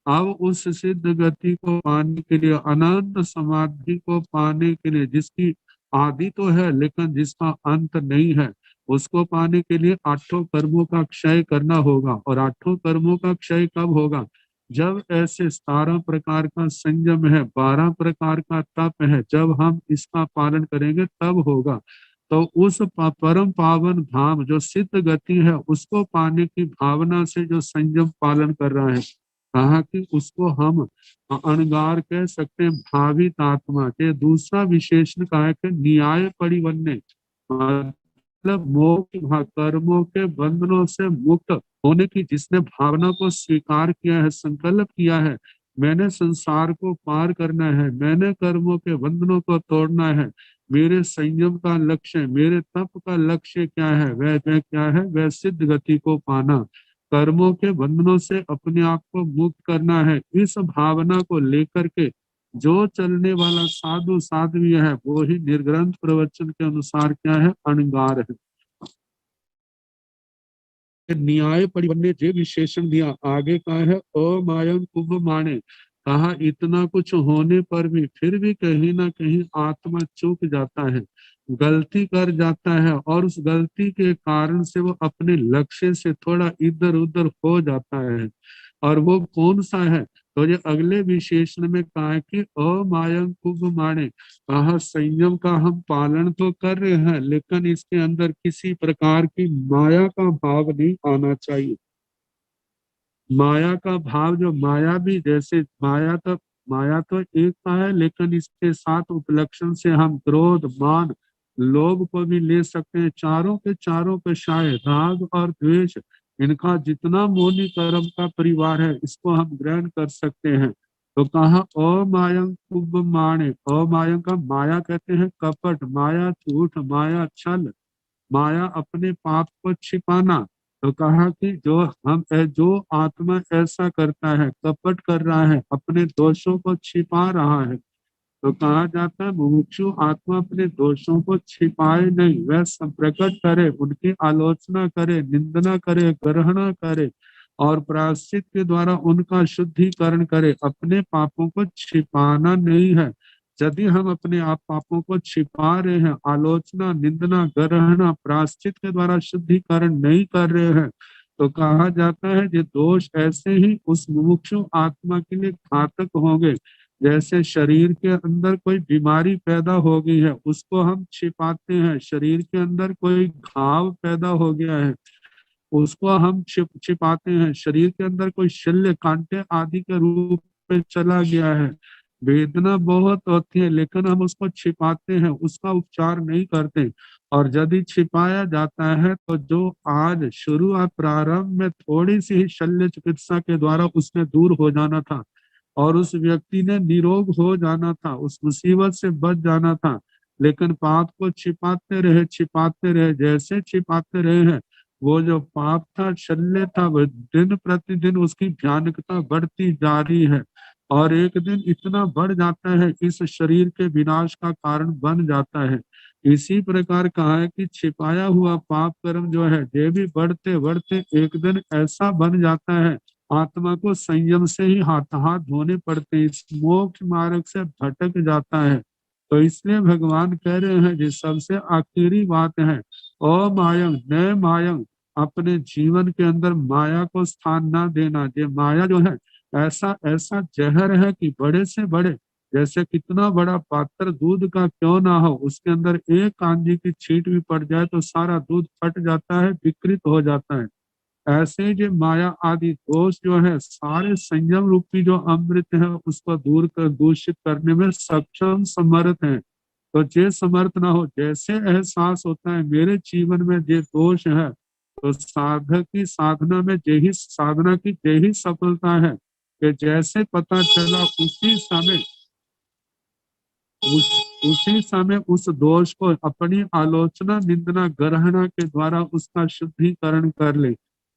अब उस सिद्ध गति को पाने के लिए, अनंत समाधि को पाने के लिए, जिसकी आदि तो है लेकिन जिसका अंत नहीं है, उसको पाने के लिए 8 कर्मों का क्षय करना होगा। और 8 कर्मों का क्षय कब होगा? जब ऐसे 17 प्रकार का संयम है, 12 प्रकार का तप है, जब हम इसका पालन करेंगे तब होगा। तो उस परम पावन धाम जो सिद्ध गति है, उसको पाने की भावना से जो संयम पालन कर रहा है, कहा कि उसको हम अणगार कह सकते हैं, भावित आत्मा के। दूसरा विशेषण कहा है कि न्याय परिवन्ने, मतलब मोक्ष, कर्मों के बंधनों से मुक्त होने की जिसने भावना को स्वीकार किया है, संकल्प किया है, मैंने संसार को पार करना है, मैंने कर्मों के बंधनों को तोड़ना है, मेरे संयम का लक्ष्य, मेरे तप का लक्ष्य क्या है? वह क्या है? वह सिद्ध गति को पाना, कर्मों के बंधनों से अपने आप को मुक्त करना है। इस भावना को लेकर के जो चलने वाला साधु साध्वी है, वो ही निर्ग्रंथ प्रवचन के अनुसार क्या है? अणगार है। न्याय परिवन्ने जे विशेषण दिया, आगे का है अमायम कुंभ माने। कहा इतना कुछ होने पर भी फिर भी कहीं ना कहीं आत्मा चूक जाता है, गलती कर जाता है, और उस गलती के कारण से वो अपने लक्ष्य से थोड़ा इधर उधर हो जाता है। और वो कौन सा है? तो ये अगले विशेषण में कहा है कि अमायम कुंभ माने। कहा संयम का हम पालन तो कर रहे हैं, लेकिन इसके अंदर किसी प्रकार की माया का भाव नहीं आना चाहिए। माया का भाव, जो माया भी, जैसे माया तो एक का है, लेकिन इसके साथ उपलक्षण से हम क्रोध, मान, लोभ को भी ले सकते हैं। चारों के चारों पे शायद राग और द्वेष, इनका जितना मोनी कर्म का परिवार है, इसको हम ग्रहण कर सकते हैं। तो कहा अमायं कुंभ माणे। अमायं का माया कहते हैं कपट, माया झूठ, माया छल, माया अपने पाप को छिपाना। तो कहा कि जो आत्मा ऐसा करता है, कपट कर रहा है, अपने दोषों को छिपा रहा है, तो कहा जाता है मुमुक्षु आत्मा अपने दोषों को छिपाए नहीं, वह सब प्रकट करे, उनकी आलोचना करे, निंदना करे, ग्रहणा करे, और प्रायश्चित के द्वारा उनका शुद्धिकरण करे। अपने पापों को छिपाना नहीं है। यदि हम अपने आप पापों को छिपा रहे हैं, आलोचना, निंदना, ग्रहणा, प्रायश्चित के द्वारा शुद्धिकरण नहीं कर रहे हैं, तो कहा जाता है ये दोष ऐसे ही उस मुमुक्षु आत्मा के लिए घातक होंगे। जैसे शरीर के अंदर कोई बीमारी पैदा हो गई है, उसको हम छिपाते हैं। शरीर के अंदर कोई घाव पैदा हो गया है, उसको हम छिपाते हैं। शरीर के अंदर कोई शल्य, कांटे आदि के रूप में चला गया है, वेदना बहुत होती है, लेकिन हम उसको छिपाते हैं, उसका उपचार नहीं करते। और यदि छिपाया जाता है तो जो आज शुरुआत प्रारंभ में थोड़ी सी ही शल्य चिकित्सा के द्वारा उसमें दूर हो जाना था, और उस व्यक्ति ने निरोग हो जाना था, उस मुसीबत से बच जाना था, लेकिन पाप को छिपाते रहे, जैसे छिपाते रहे हैं, वो जो पाप था, शल्य था, वो दिन प्रतिदिन उसकी भयानकता बढ़ती जा रही है, और एक दिन इतना बढ़ जाता है, इस शरीर के विनाश का कारण बन जाता है। इसी प्रकार कहा है कि छिपाया हुआ पाप कर्म जो है, ये भी बढ़ते बढ़ते एक दिन ऐसा बन जाता है, आत्मा को संयम से ही हाथ हाथ धोने पड़ते हैं, इस मोक्ष मार्ग से भटक जाता है। तो इसलिए भगवान कह रहे हैं जो सबसे आखिरी बात है, अमायं न मायं, अपने जीवन के अंदर माया को स्थान ना देना। ये माया जो है ऐसा ऐसा जहर है कि बड़े से बड़े, जैसे कितना बड़ा पात्र दूध का क्यों ना हो, उसके अंदर एक कांजी की छींट भी पड़ जाए तो सारा दूध फट जाता है, विकृत हो जाता है। ऐसे जो माया आदि दोष जो है, सारे संयम रूपी जो अमृत है, उसको दूर कर, दूषित करने में सक्षम समर्थ है। तो जे समर्थ ना हो, जैसे एहसास होता है मेरे जीवन में जे दोष है, तो साधक की साधना में यही साधना की यही सफलता है कि जैसे पता चला उसी समय उसी समय उस दोष को अपनी आलोचना निंदना ग्रहणा के द्वारा उसका शुद्धिकरण कर ले।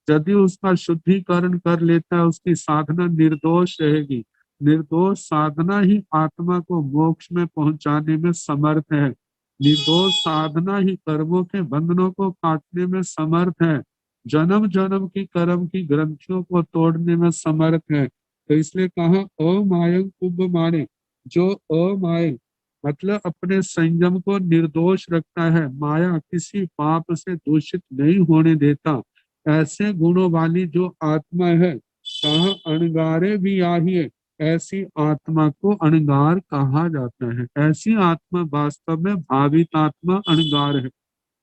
यदि उसका शुद्धिकरण कर लेता है, उसकी साधना निर्दोष रहेगी। निर्दोष साधना ही आत्मा को मोक्ष में पहुंचाने में समर्थ है। निर्दोष साधना ही कर्मों के बंधनों को काटने में समर्थ है। जन्म जन्म की कर्म की ग्रंथियों को तोड़ने में समर्थ है। तो इसलिए कहा अमायं कुंभमाणे, जो अमाय मतलब अपने संयम को निर्दोष रखता है, माया किसी पाप से दूषित नहीं होने देता, ऐसे गुणों वाली जो आत्मा है, कहा अणगारे भी आहिए, ऐसी आत्मा को अणगार कहा जाता है। ऐसी आत्मा वास्तव में भावित आत्मा अणगार है।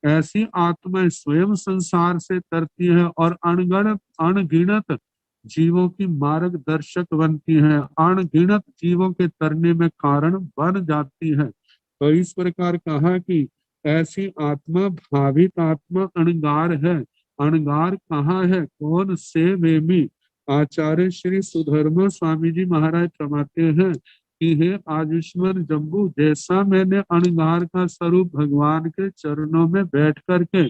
ऐसी आत्मा स्वयं संसार से तरती है और अनगिनत जीवों की मार्गदर्शक बनती है, अनगिनत जीवों के तरने में कारण बन जाती है। तो इस प्रकार कहा कि ऐसी आत्मा भावित आत्मा अणगार है। अणगार कहाँ है, कौन से वेमी। आचार्य श्री सुधर्मा स्वामी जी महाराज फरमाते हैं कि हे आयुष्मान जम्बू, जैसा मैंने अणगार का स्वरूप भगवान के चरणों में बैठ करके,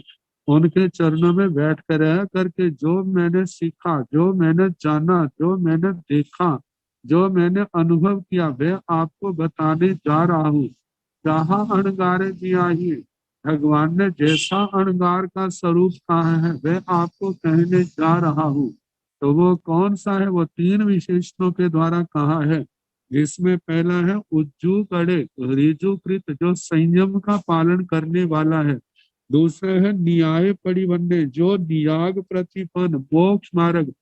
उनके चरणों में बैठ कर रह करके जो मैंने सीखा, जो मैंने जाना, जो मैंने देखा, जो मैंने अनुभव किया, वह आपको बताने जा रहा हूँ। जहाँ अणगारे दिया ही, भगवान ने जैसा अणगार का स्वरूप कहा है वह आपको कहने जा रहा हूँ। तो वो कौन सा है, वो तीन विशेषणों के द्वारा कहा है, जिसमें पहला है उज्जू कड़े ऋजुकृत, जो संयम का पालन करने वाला है। दूसरा है न्याय परिवन्ने, जो नियाग प्रतिपन्न मोक्ष मार्ग,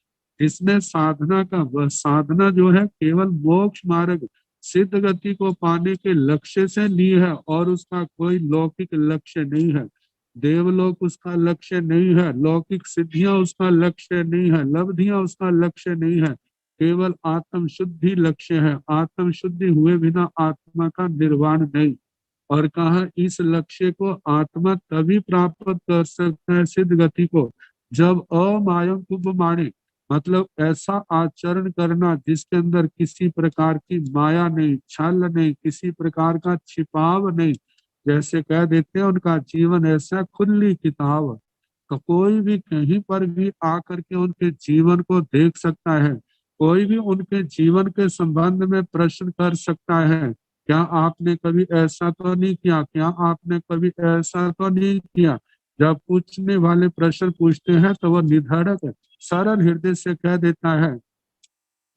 जिसने साधना का वह साधना जो है केवल मोक्ष मार्ग सिद्ध गति को पाने के लक्ष्य से ली है और उसका कोई लौकिक लक्ष्य नहीं है। देवलोक उसका लक्ष्य नहीं है, लौकिक सिद्धियां उसका लक्ष्य नहीं है, लब्धियां उसका लक्ष्य नहीं है, केवल आत्म शुद्धि लक्ष्य है। आत्म शुद्धि हुए बिना आत्मा का निर्वाण नहीं। और कहा इस लक्ष्य को आत्मा तभी प्राप्त कर सकता है, सिद्ध गति को, जब अमायं कुंभमाणे, मतलब ऐसा आचरण करना जिसके अंदर किसी प्रकार की माया नहीं, छल नहीं, किसी प्रकार का छिपाव नहीं। जैसे कह देते हैं उनका जीवन ऐसा खुली किताब, तो कोई भी कहीं पर भी आकर के उनके जीवन को देख सकता है। कोई भी उनके जीवन के संबंध में प्रश्न कर सकता है, क्या आपने कभी ऐसा तो नहीं किया, क्या आपने कभी ऐसा तो नहीं किया। जब पूछने वाले प्रश्न पूछते हैं तो वो निधड़क सरल हृदय से कह देता है,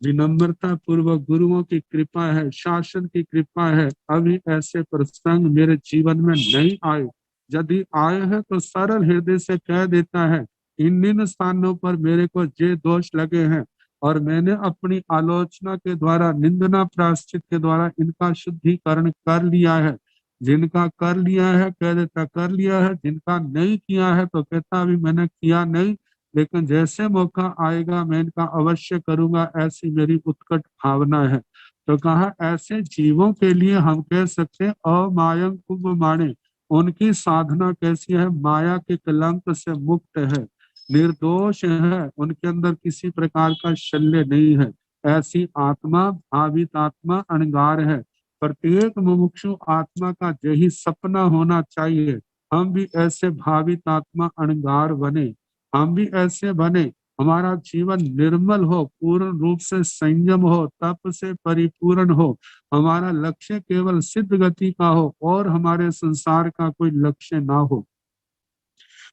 विनम्रता पूर्वक गुरुओं की कृपा है, शासन की कृपा है, अभी ऐसे प्रसंग मेरे जीवन में नहीं आए। यदि आए हैं तो सरल हृदय से कह देता है, इन स्थानों पर मेरे को ये दोष लगे हैं और मैंने अपनी आलोचना के द्वारा, निंदना प्रायश्चित के द्वारा इनका शुद्धिकरण कर लिया है। जिनका कर लिया है कह देता कर लिया है, जिनका नहीं किया है तो कहता अभी मैंने किया नहीं, लेकिन जैसे मौका आएगा मैं इनका अवश्य करूंगा, ऐसी मेरी उत्कट भावना है। तो कहा ऐसे जीवों के लिए हम कह सकते हैं अमायं कुंभमाणे, उनकी साधना कैसी है, माया के कलंक से मुक्त है, निर्दोष है, उनके अंदर किसी प्रकार का शल्य नहीं है। ऐसी आत्मा भावित आत्मा अणगार है। प्रत्येक मुमुक्षु आत्मा का यही सपना होना चाहिए, हम भी ऐसे भावित आत्मा अणगार बने, हम भी ऐसे बने, हमारा जीवन निर्मल हो, पूर्ण रूप से संयम हो, तप से परिपूर्ण हो, हमारा लक्ष्य केवल सिद्ध गति का हो और हमारे संसार का कोई लक्ष्य ना हो,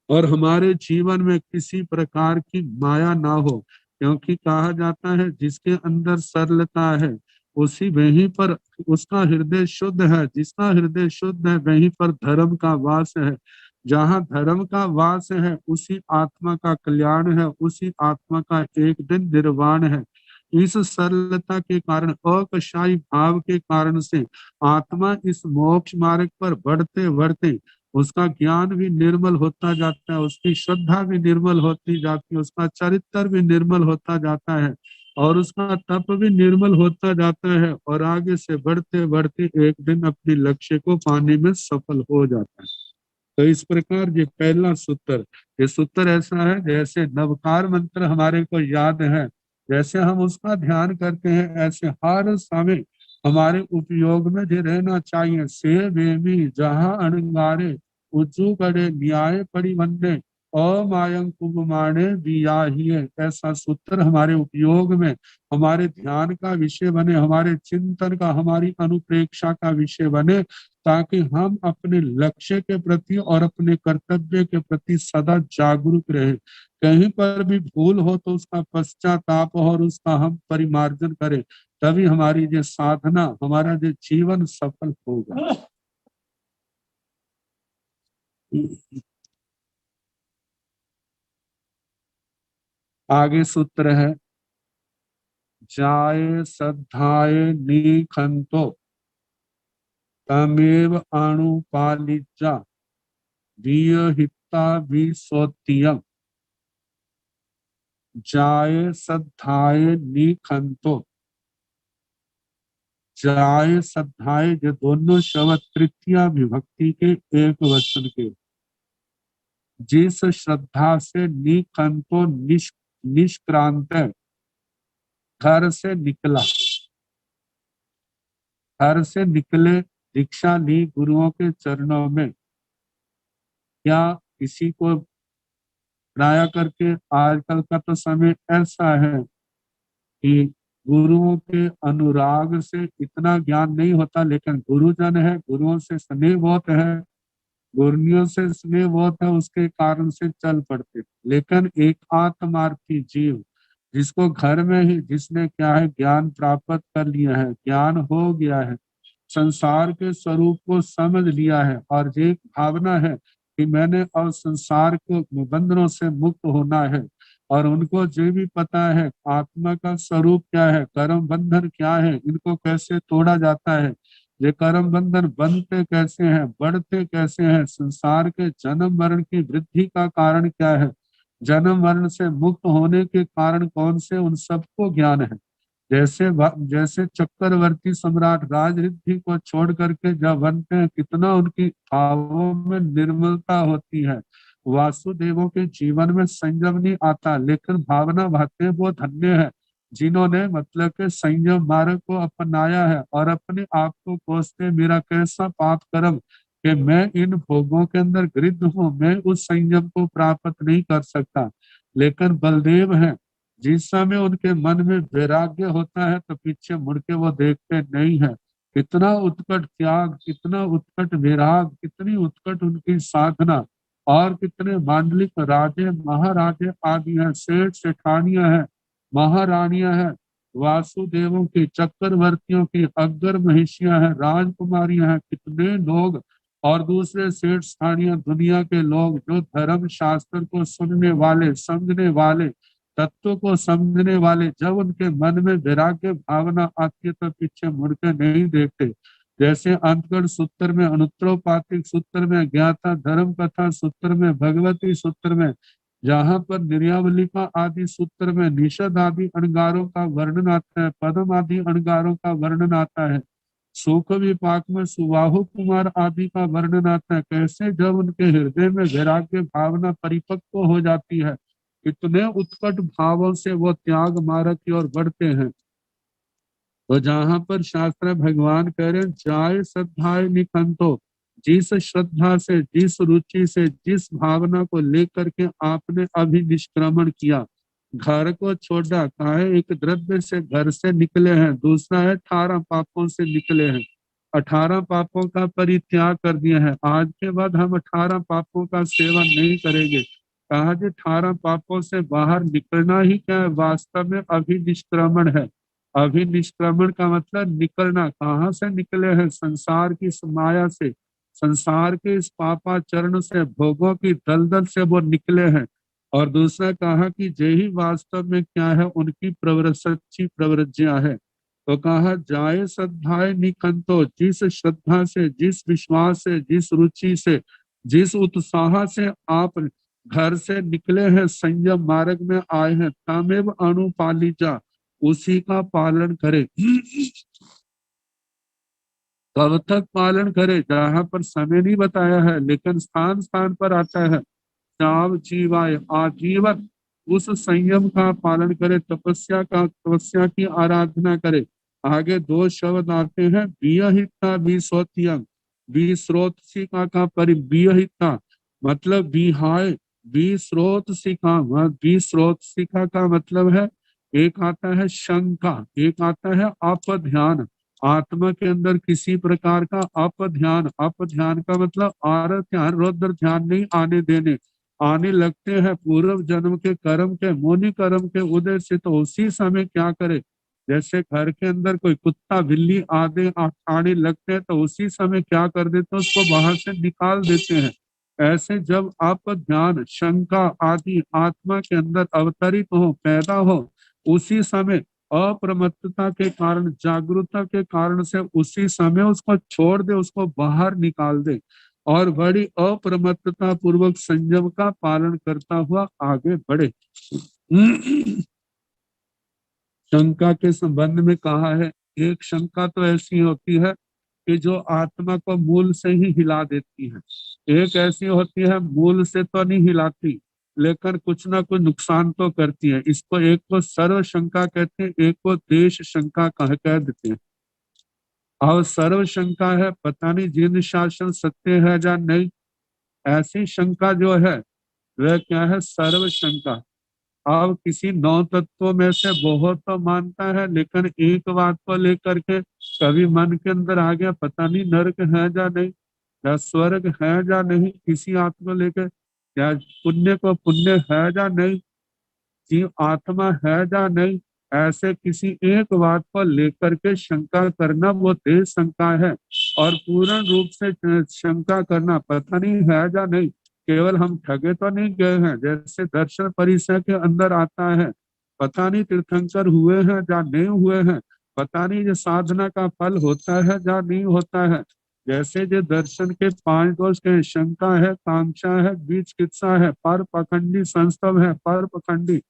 और हमारे जीवन में किसी प्रकार की माया ना हो। क्योंकि कहा जाता है जिसके अंदर सरलता है उसी वहीं पर उसका हृदय शुद्ध है, जिसका हृदय शुद्ध है वहीं पर धर्म का वास है। जहाँ धर्म का वास है उसी आत्मा का कल्याण है, उसी आत्मा का एक दिन निर्वाण है। इस सरलता के कारण, अकशाई भाव के कारण से आत्मा इस मोक्ष मार्ग पर बढ़ते बढ़ते उसका ज्ञान भी निर्मल होता जाता है, उसकी श्रद्धा भी निर्मल होती जाती है, उसका चरित्र भी निर्मल होता जाता है और उसका तप भी निर्मल होता जाता है और आगे से बढ़ते बढ़ते एक दिन अपने लक्ष्य को पाने में सफल हो जाता है। तो इस प्रकार ये पहला सूत्र, ये सूत्र ऐसा है जैसे नवकार मंत्र हमारे को याद है, जैसे हम उसका ध्यान करते हैं ऐसे हर समय हमारे उपयोग में जो रहना चाहिए। से बेमी जहाँ अणगारे उज्जू करे न्याय परिबंधे अमायं कुमाणे बियाहिए। ऐसा सूत्र हमारे उपयोग में, हमारे ध्यान का विषय बने, हमारे चिंतन का, हमारी अनुप्रेक्षा का विषय बने, ताकि हम अपने लक्ष्य के प्रति और अपने कर्तव्य के प्रति सदा जागरूक रहे। कहीं पर भी भूल हो तो उसका पश्चाताप हो और उसका हम परिमार्जन करें, तभी हमारी जो साधना, हमारा जो जीवन सफल होगा। आगे सूत्र है, जाये श्रद्धाय निखंतो तमेव अणुपालिजा विहिता विसोत्यम। जाये श्रद्धाय निखंतो, जाये श्रद्धाय, जो दोनों शब्द तृतीया विभक्ति के एक वचन के। जिस श्रद्धा से निखंतो निष्क्रांत, घर से निकला, घर से निकले, दीक्षा ली गुरुओं के चरणों में। क्या किसी को प्राय करके आजकल का तो समय ऐसा है कि गुरुओं के अनुराग से इतना ज्ञान नहीं होता, लेकिन गुरुजन है, गुरुओं से स्नेह बहुत है, गुरुनियों से स्नेह बहुत है, उसके कारण से चल पड़ते। लेकिन एक आत्मार्थी जीव जिसको घर में ही, जिसने क्या है ज्ञान प्राप्त कर लिया है, ज्ञान हो गया है, संसार के स्वरूप को समझ लिया है, और ये भावना है कि मैंने अब संसार को बंधनों से मुक्त होना है, और उनको जो भी पता है आत्मा का स्वरूप क्या है, कर्म बंधन क्या है, इनको कैसे तोड़ा जाता है, ये कर्म बंधन बनते कैसे हैं, बढ़ते कैसे हैं, संसार के जन्म मरण की वृद्धि का कारण क्या है, जन्म मरण से मुक्त होने के कारण कौन से, उन सबको ज्ञान है। जैसे चक्रवर्ती सम्राट राजरिद्धि को छोड़ करके जब बनते हैं, कितना उनकी भावों में निर्मलता होती है। वासुदेवों के जीवन में संयम नहीं आता, लेकिन भावना भाते हैं वो धन्य है जिन्होंने मतलब के संयम मार्ग को अपनाया है, और अपने आप को कोसते, मेरा कैसा पाप कर्म कि मैं इन भोगों के अंदर गृद्ध हूँ, मैं उस संयम को प्राप्त नहीं कर सकता। लेकिन बलदेव हैं, जिस समय उनके मन में वैराग्य होता है तो पीछे मुड़ के वो देखते नहीं है। कितना उत्कट त्याग, कितना उत्कट वैराग, कितनी उत्कट उनकी साधना, और कितने मांडलिक राजे महाराजे आदि हैं, सेठ सेठानियां हैं, महारानियां हैं, वासुदेवों की, चक्रवर्तियों की, अग्र महिषियां हैं, राजकुमारियां हैं, कितने लोग, और दूसरे सेठ स्थानीय दुनिया के लोग जो धर्म शास्त्र को सुनने वाले, समझने वाले, तत्व को समझने वाले, जब उनके मन में वैराग्य भावना आती है तो पीछे मुड़के नहीं देखते। जैसे अंतगढ़ सूत्र में, अनुत्तरोपातिक सूत्र में, ज्ञाता धर्म कथा सूत्र में, भगवती सूत्र में, जहाँ पर निर्यावलिका आदि सूत्र में निषद आदि अणगारों का वर्णन आता है, पदम आदि अणगारों का वर्णन आता है, सुख विपाक में सुबाहु कुमार आदि का वर्णन आता है। कैसे जब उनके हृदय में वैराग्य भावना परिपक्व हो जाती है, इतने उत्कट भावों से वो त्याग मार्ग की ओर बढ़ते हैं। तो जहां पर शास्त्र भगवान कह रहे जाय श्रद्धाए निखंतो, जिस श्रद्धा से, जिस रुचि से, जिस भावना को लेकर के आपने अभी निष्क्रमण किया, घर को छोड़ा, कहा है एक द्रव्य से घर से निकले हैं, दूसरा है 18 पापों से निकले हैं, 18 पापों का परित्याग कर दिया है, आज के बाद हम 18 पापों का सेवन नहीं करेंगे। कहा कि 18 पापों से बाहर निकलना ही क्या है, वास्तव में अभी निष्क्रमण है। अभी निष्क्रमण का मतलब निकलना, कहाँ से निकले हैं, संसार की इस माया से, संसार के इस पापाचरण से, भोगों की दलदल से वो निकले हैं। और दूसरा कहा कि यही वास्तव में क्या है, उनकी सच्ची प्रवृत्तियां है। तो कहा जाए श्रद्धाए निखंतो, जिस श्रद्धा से, जिस विश्वास से, जिस रुचि से, जिस उत्साह से आप घर से निकले हैं, संयम मार्ग में आए हैं, तमेव अनुपालिजा, उसी का पालन करे। कब तक पालन करे, जहां पर समय नहीं बताया है, लेकिन स्थान स्थान पर आता है, जाव जीवाय, आजीवन उस संयम का पालन करे, तपस्या की आराधना करे, आगे दो शब्द आते हैं, वियहिता विश्रोत्यंग। विश्रोतसिका का वियहिता मतलब विहाय, विश्रोतसिका विश्रोतसिका का मतलब है, एक आता है शंका, एक आता है अपध्यान। आत्मा के अंदर किसी प्रकार का अपध्यान, अपध्यान का मतलब आर ध्यान रौद्र ध्यान नहीं आने देने, आने लगते हैं पूर्व जन्म के कर्म के मोनि कर्म के उदय से, तो उसी समय क्या करे, जैसे घर के अंदर कोई कुत्ता बिल्ली आदि आने लगते हैं तो उसी समय क्या कर देते हैं, उसको बाहर से निकाल देते हैं। ऐसे जब आप ध्यान शंका आदि आत्मा के अंदर अवतरित हो, पैदा हो, उसी समय अप्रमत्तता के कारण, जागरूकता के कारण से उसी समय उसको छोड़ दे, उसको बाहर निकाल दे और बड़ी अप्रमत्तता पूर्वक संयम का पालन करता हुआ आगे बढ़े। शंका के संबंध में कहा है, एक शंका तो ऐसी होती है कि जो आत्मा को मूल से ही हिला देती है, एक ऐसी होती है मूल से तो नहीं हिलाती लेकिन कुछ ना कुछ नुकसान तो करती है। इसको एक को सर्व शंका कहते हैं, एक को देश शंका कह देते हैं। और सर्व शंका है पता नहीं जीवन शासन सत्य है या नहीं, ऐसी शंका जो है वह क्या है, सर्व शंका। अब किसी नौ तत्वों में से बहुत तो मानता है लेकिन एक बात को लेकर के कभी मन के अंदर आ गया, पता नहीं नरक है या नहीं, या स्वर्ग है या नहीं, किसी आत्मा को लेकर, या पुण्य को पुण्य है या नहीं, जीव आत्मा है या नहीं, ऐसे किसी एक बात को लेकर के शंका करना वो देह शंका है। और पूर्ण रूप से शंका करना पता नहीं है या नहीं, केवल हम ठगे तो नहीं गए हैं, जैसे दर्शन परिसर के अंदर आता है, पता नहीं तीर्थंकर हुए हैं या नहीं हुए हैं, पता नहीं ये साधना का फल होता है या नहीं होता है। जैसे जो दर्शन के पांच दोष के, शंका है, कांक्षा है, बीच कित्सा है, पर पखंडी संस्तव है, पर पखंडी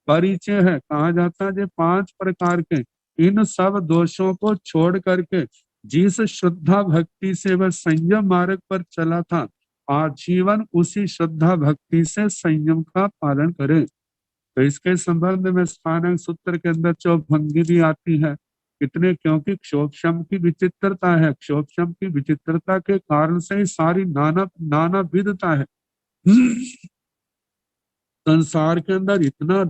परिचय है, कहा जाता है ये पांच प्रकार के, इन सब दोषों को छोड़ करके जिस श्रद्धा भक्ति से वह संयम मार्ग पर चला था, आजीवन उसी श्रद्धा भक्ति से संयम का पालन करे। तो इसके संबंध में स्थानक सूत्र के अंदर चौभंगी भी आती है, कितने, क्योंकि क्षोभशम की विचित्रता है, क्षोभशम की विचित्रता के कारण से ही सारी नाना नाना विधता है। संसार के अंदर इतना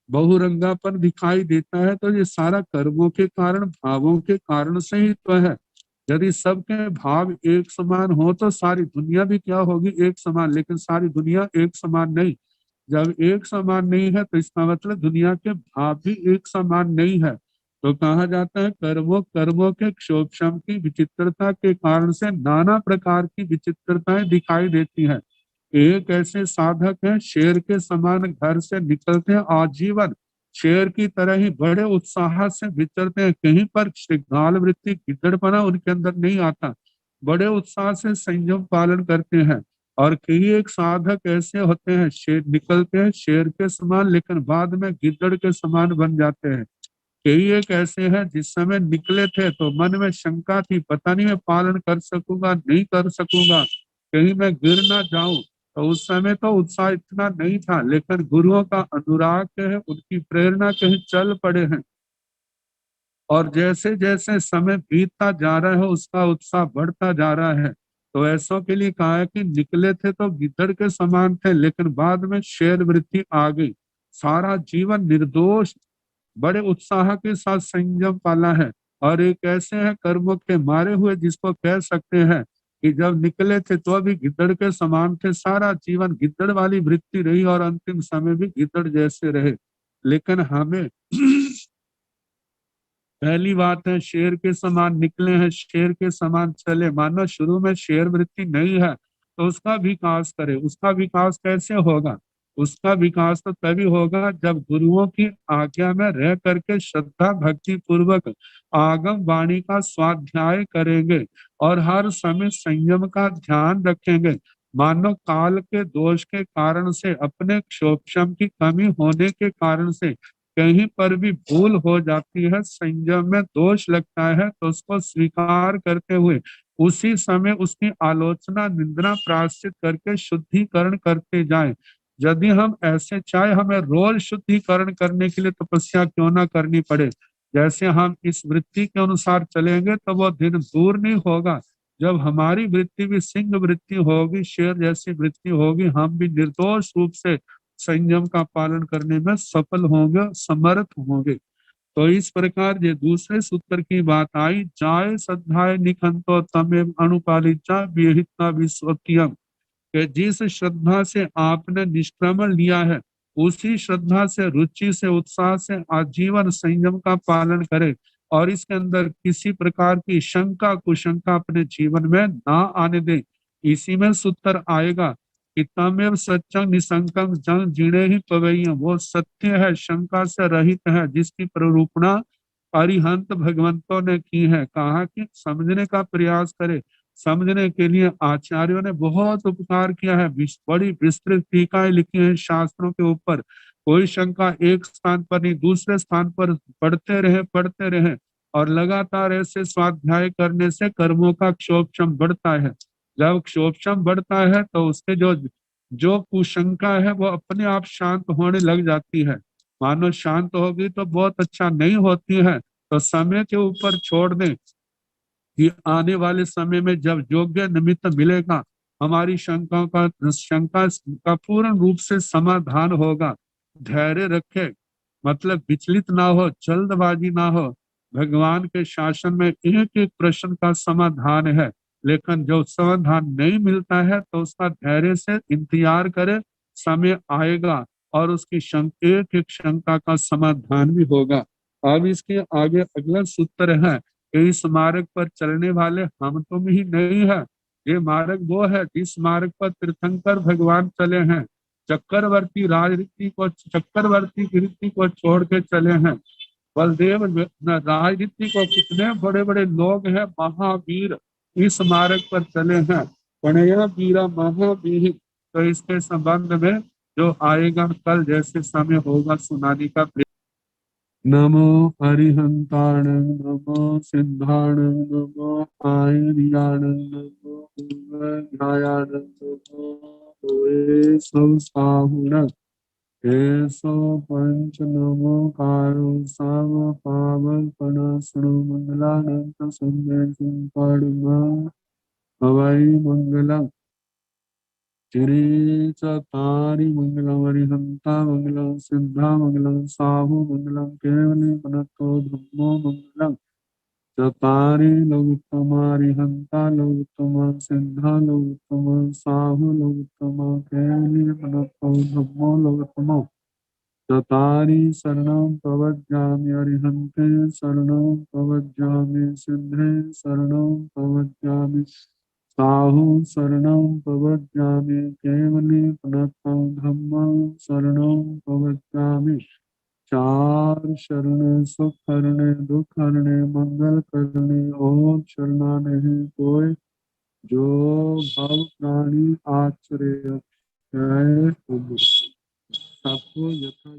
बहुरंगापन दिखाई देता है, तो ये सारा कर्मों के कारण, भावों के कारण से ही तो है। यदि सबके भाव एक समान हो तो सारी दुनिया भी क्या होगी, एक समान, लेकिन सारी दुनिया एक समान नहीं। जब एक समान नहीं है तो इसका मतलब दुनिया के भाव भी एक समान नहीं है। तो कहा जाता है कर्मों कर्मों के क्षोभशम की विचित्रता के कारण से नाना प्रकार की विचित्रताएं दिखाई देती हैं। एक ऐसे साधक हैं, शेर के समान घर से निकलते हैं, आजीवन शेर की तरह ही बड़े उत्साह से विचरते हैं, कहीं पर श्रृंगाल वृत्ति गिद्दड़पना उनके अंदर नहीं आता, बड़े उत्साह से संयम पालन करते हैं। और कई एक साधक ऐसे होते हैं, शेर निकलते हैं शेर के समान लेकिन बाद में गिद्दड़ के समान बन जाते हैं। कई एक ऐसे हैं जिस समय निकले थे तो मन में शंका थी, पता नहीं मैं पालन कर सकूंगा नहीं कर सकूंगा, कहीं मैं गिर ना जाऊं, तो उस समय तो उत्साह इतना नहीं था, लेकिन गुरुओं का अनुराग है, उनकी प्रेरणा कहीं चल पड़े हैं। और जैसे जैसे समय बीतता जा रहा है उसका उत्साह बढ़ता जा रहा है। तो ऐसों के लिए कहा है कि निकले थे तो गिद्दड़ के समान थे लेकिन बाद में शेर वृत्ति आ गई, सारा जीवन निर्दोष बड़े उत्साह के साथ संयम पाला है। और एक ऐसे हैं कर्मों के मारे हुए जिसको कह सकते हैं कि जब निकले थे तो भी गिद्दड़ के समान थे, सारा जीवन गिद्दड़ वाली वृत्ति रही और अंतिम समय भी गिद्दड़ जैसे रहे। लेकिन हमें पहली बात है, शेर के समान निकले हैं, शेर के समान चले, मानो शुरू में शेर वृत्ति नहीं है तो उसका विकास करे। उसका विकास कैसे होगा, उसका विकास तो तभी होगा जब गुरुओं की आज्ञा में रह करके श्रद्धा भक्ति पूर्वक आगम वाणी का स्वाध्याय करेंगे और हर समय संयम का ध्यान रखेंगे। मानो काल के दोष के कारण से, अपने क्षोभशम की कमी होने के कारण से कहीं पर भी भूल हो जाती है, संयम में दोष लगता है, तो उसको स्वीकार करते हुए उसी समय उसकी आलोचना निंदा प्रायश्चित करके शुद्धिकरण करते जाएं। यदि हम ऐसे चाहे हमें रोज शुद्धिकरण करने के लिए तपस्या क्यों ना करनी पड़े, जैसे हम इस वृत्ति के अनुसार चलेंगे तो वो दिन दूर नहीं होगा। जब हमारी वृत्ति भी सिंह वृत्ति होगी, शेर जैसी वृत्ति होगी, हम भी निर्दोष रूप से संयम का पालन करने में सफल होंगे, समर्थ होंगे। तो इस प्रकार ये दूसरे सूत्र की बात आई, जाय श्रद्धाए निखंतो तमेव अनुपालिचा विहिता विश्वतियम, कि जिस श्रद्धा से आपने निष्क्रमण लिया है उसी श्रद्धा से, रुचि से, उत्साह से आजीवन संयम का पालन करें और इसके अंदर किसी प्रकार की शंका कुशंका अपने जीवन में ना आने दें। इसी में सूत्र आएगा कि तमेव सच्चंग निसंकं जंग जीणे ही पवैया, वो सत्य है, शंका से रहित है, जिसकी प्ररूपणा अरिहंत भगवंतों ने की है। कहा कि समझने का प्रयास करे। समझने के लिए आचार्यों ने बहुत उपकार किया है, बड़ी विस्तृत टीकाएं लिखी हैं शास्त्रों के ऊपर। कोई शंका एक स्थान पर नहीं, दूसरे स्थान पर पढ़ते रहे और लगातार ऐसे स्वाध्याय करने से कर्मों का क्षोभक्षम बढ़ता है। जब क्षोभक्षम बढ़ता है तो उसके जो जो कुशंका है वो अपने आप शांत होने लग जाती है। मानो शांत होगी तो बहुत अच्छा, नहीं होती है तो समय के ऊपर छोड़ दें कि आने वाले समय में जब योग्य निमित्त मिलेगा हमारी शंका का पूर्ण रूप से समाधान होगा। धैर्य रखे, मतलब विचलित ना हो, जल्दबाजी ना हो। भगवान के शासन में एक एक प्रश्न का समाधान है, लेकिन जब समाधान नहीं मिलता है तो उसका धैर्य से इंतजार करे, समय आएगा और उसकी एक एक शंका का समाधान भी होगा। अब इसके आगे अगला सूत्र है, इस मार्ग पर चलने वाले हम तुम ही नहीं है। ये मार्ग वो है जिस मार्ग पर तीर्थंकर भगवान चले हैं, चक्रवर्ती कीर्ति को छोड़ के चले हैं। बलदेव राजनीति को, कितने बड़े बड़े लोग हैं, महावीर इस मार्ग पर चले हैं, पणया वीरा महावीर। तो इसके संबंध में जो आएगा कल जैसे समय होगा सुनाने का। नमो हरिहंताण, नमो सिद्धाण, नमो आयर्याण, नमो ध्यायाण, नमो सब साहुण, एसो पंच नमो कारो साव पावन पनासनो मंगलानंत संदेशं पड़म हवाई मंगलम श्री चतारी मंगलम हरिहंता मंगलम सिद्धा मंगलम साहु मंगलम केवली पनतो धम्मो मंगलम चतारी लोकोत्तमारिहंता लोकोत्तमा सिद्धा लोकोत्तमा साहु लोकोत्तमा केवली पनतो धम्मो लोकोत्तमो चतारी शरणं प्रवज्जामि अरिहन्ते शरणं प्रवज्जामि सिद्धे शरणं प्रवज्जामि साहु शरणं प्रवज्जामि केवली प्रणतं धम्मं शरणं प्रवज्जामि। चार शरण सुख हरणे दुख हरणे मंगल करने और शरणा नहीं कोई, जो भव प्राणी आश्रय सबको यथा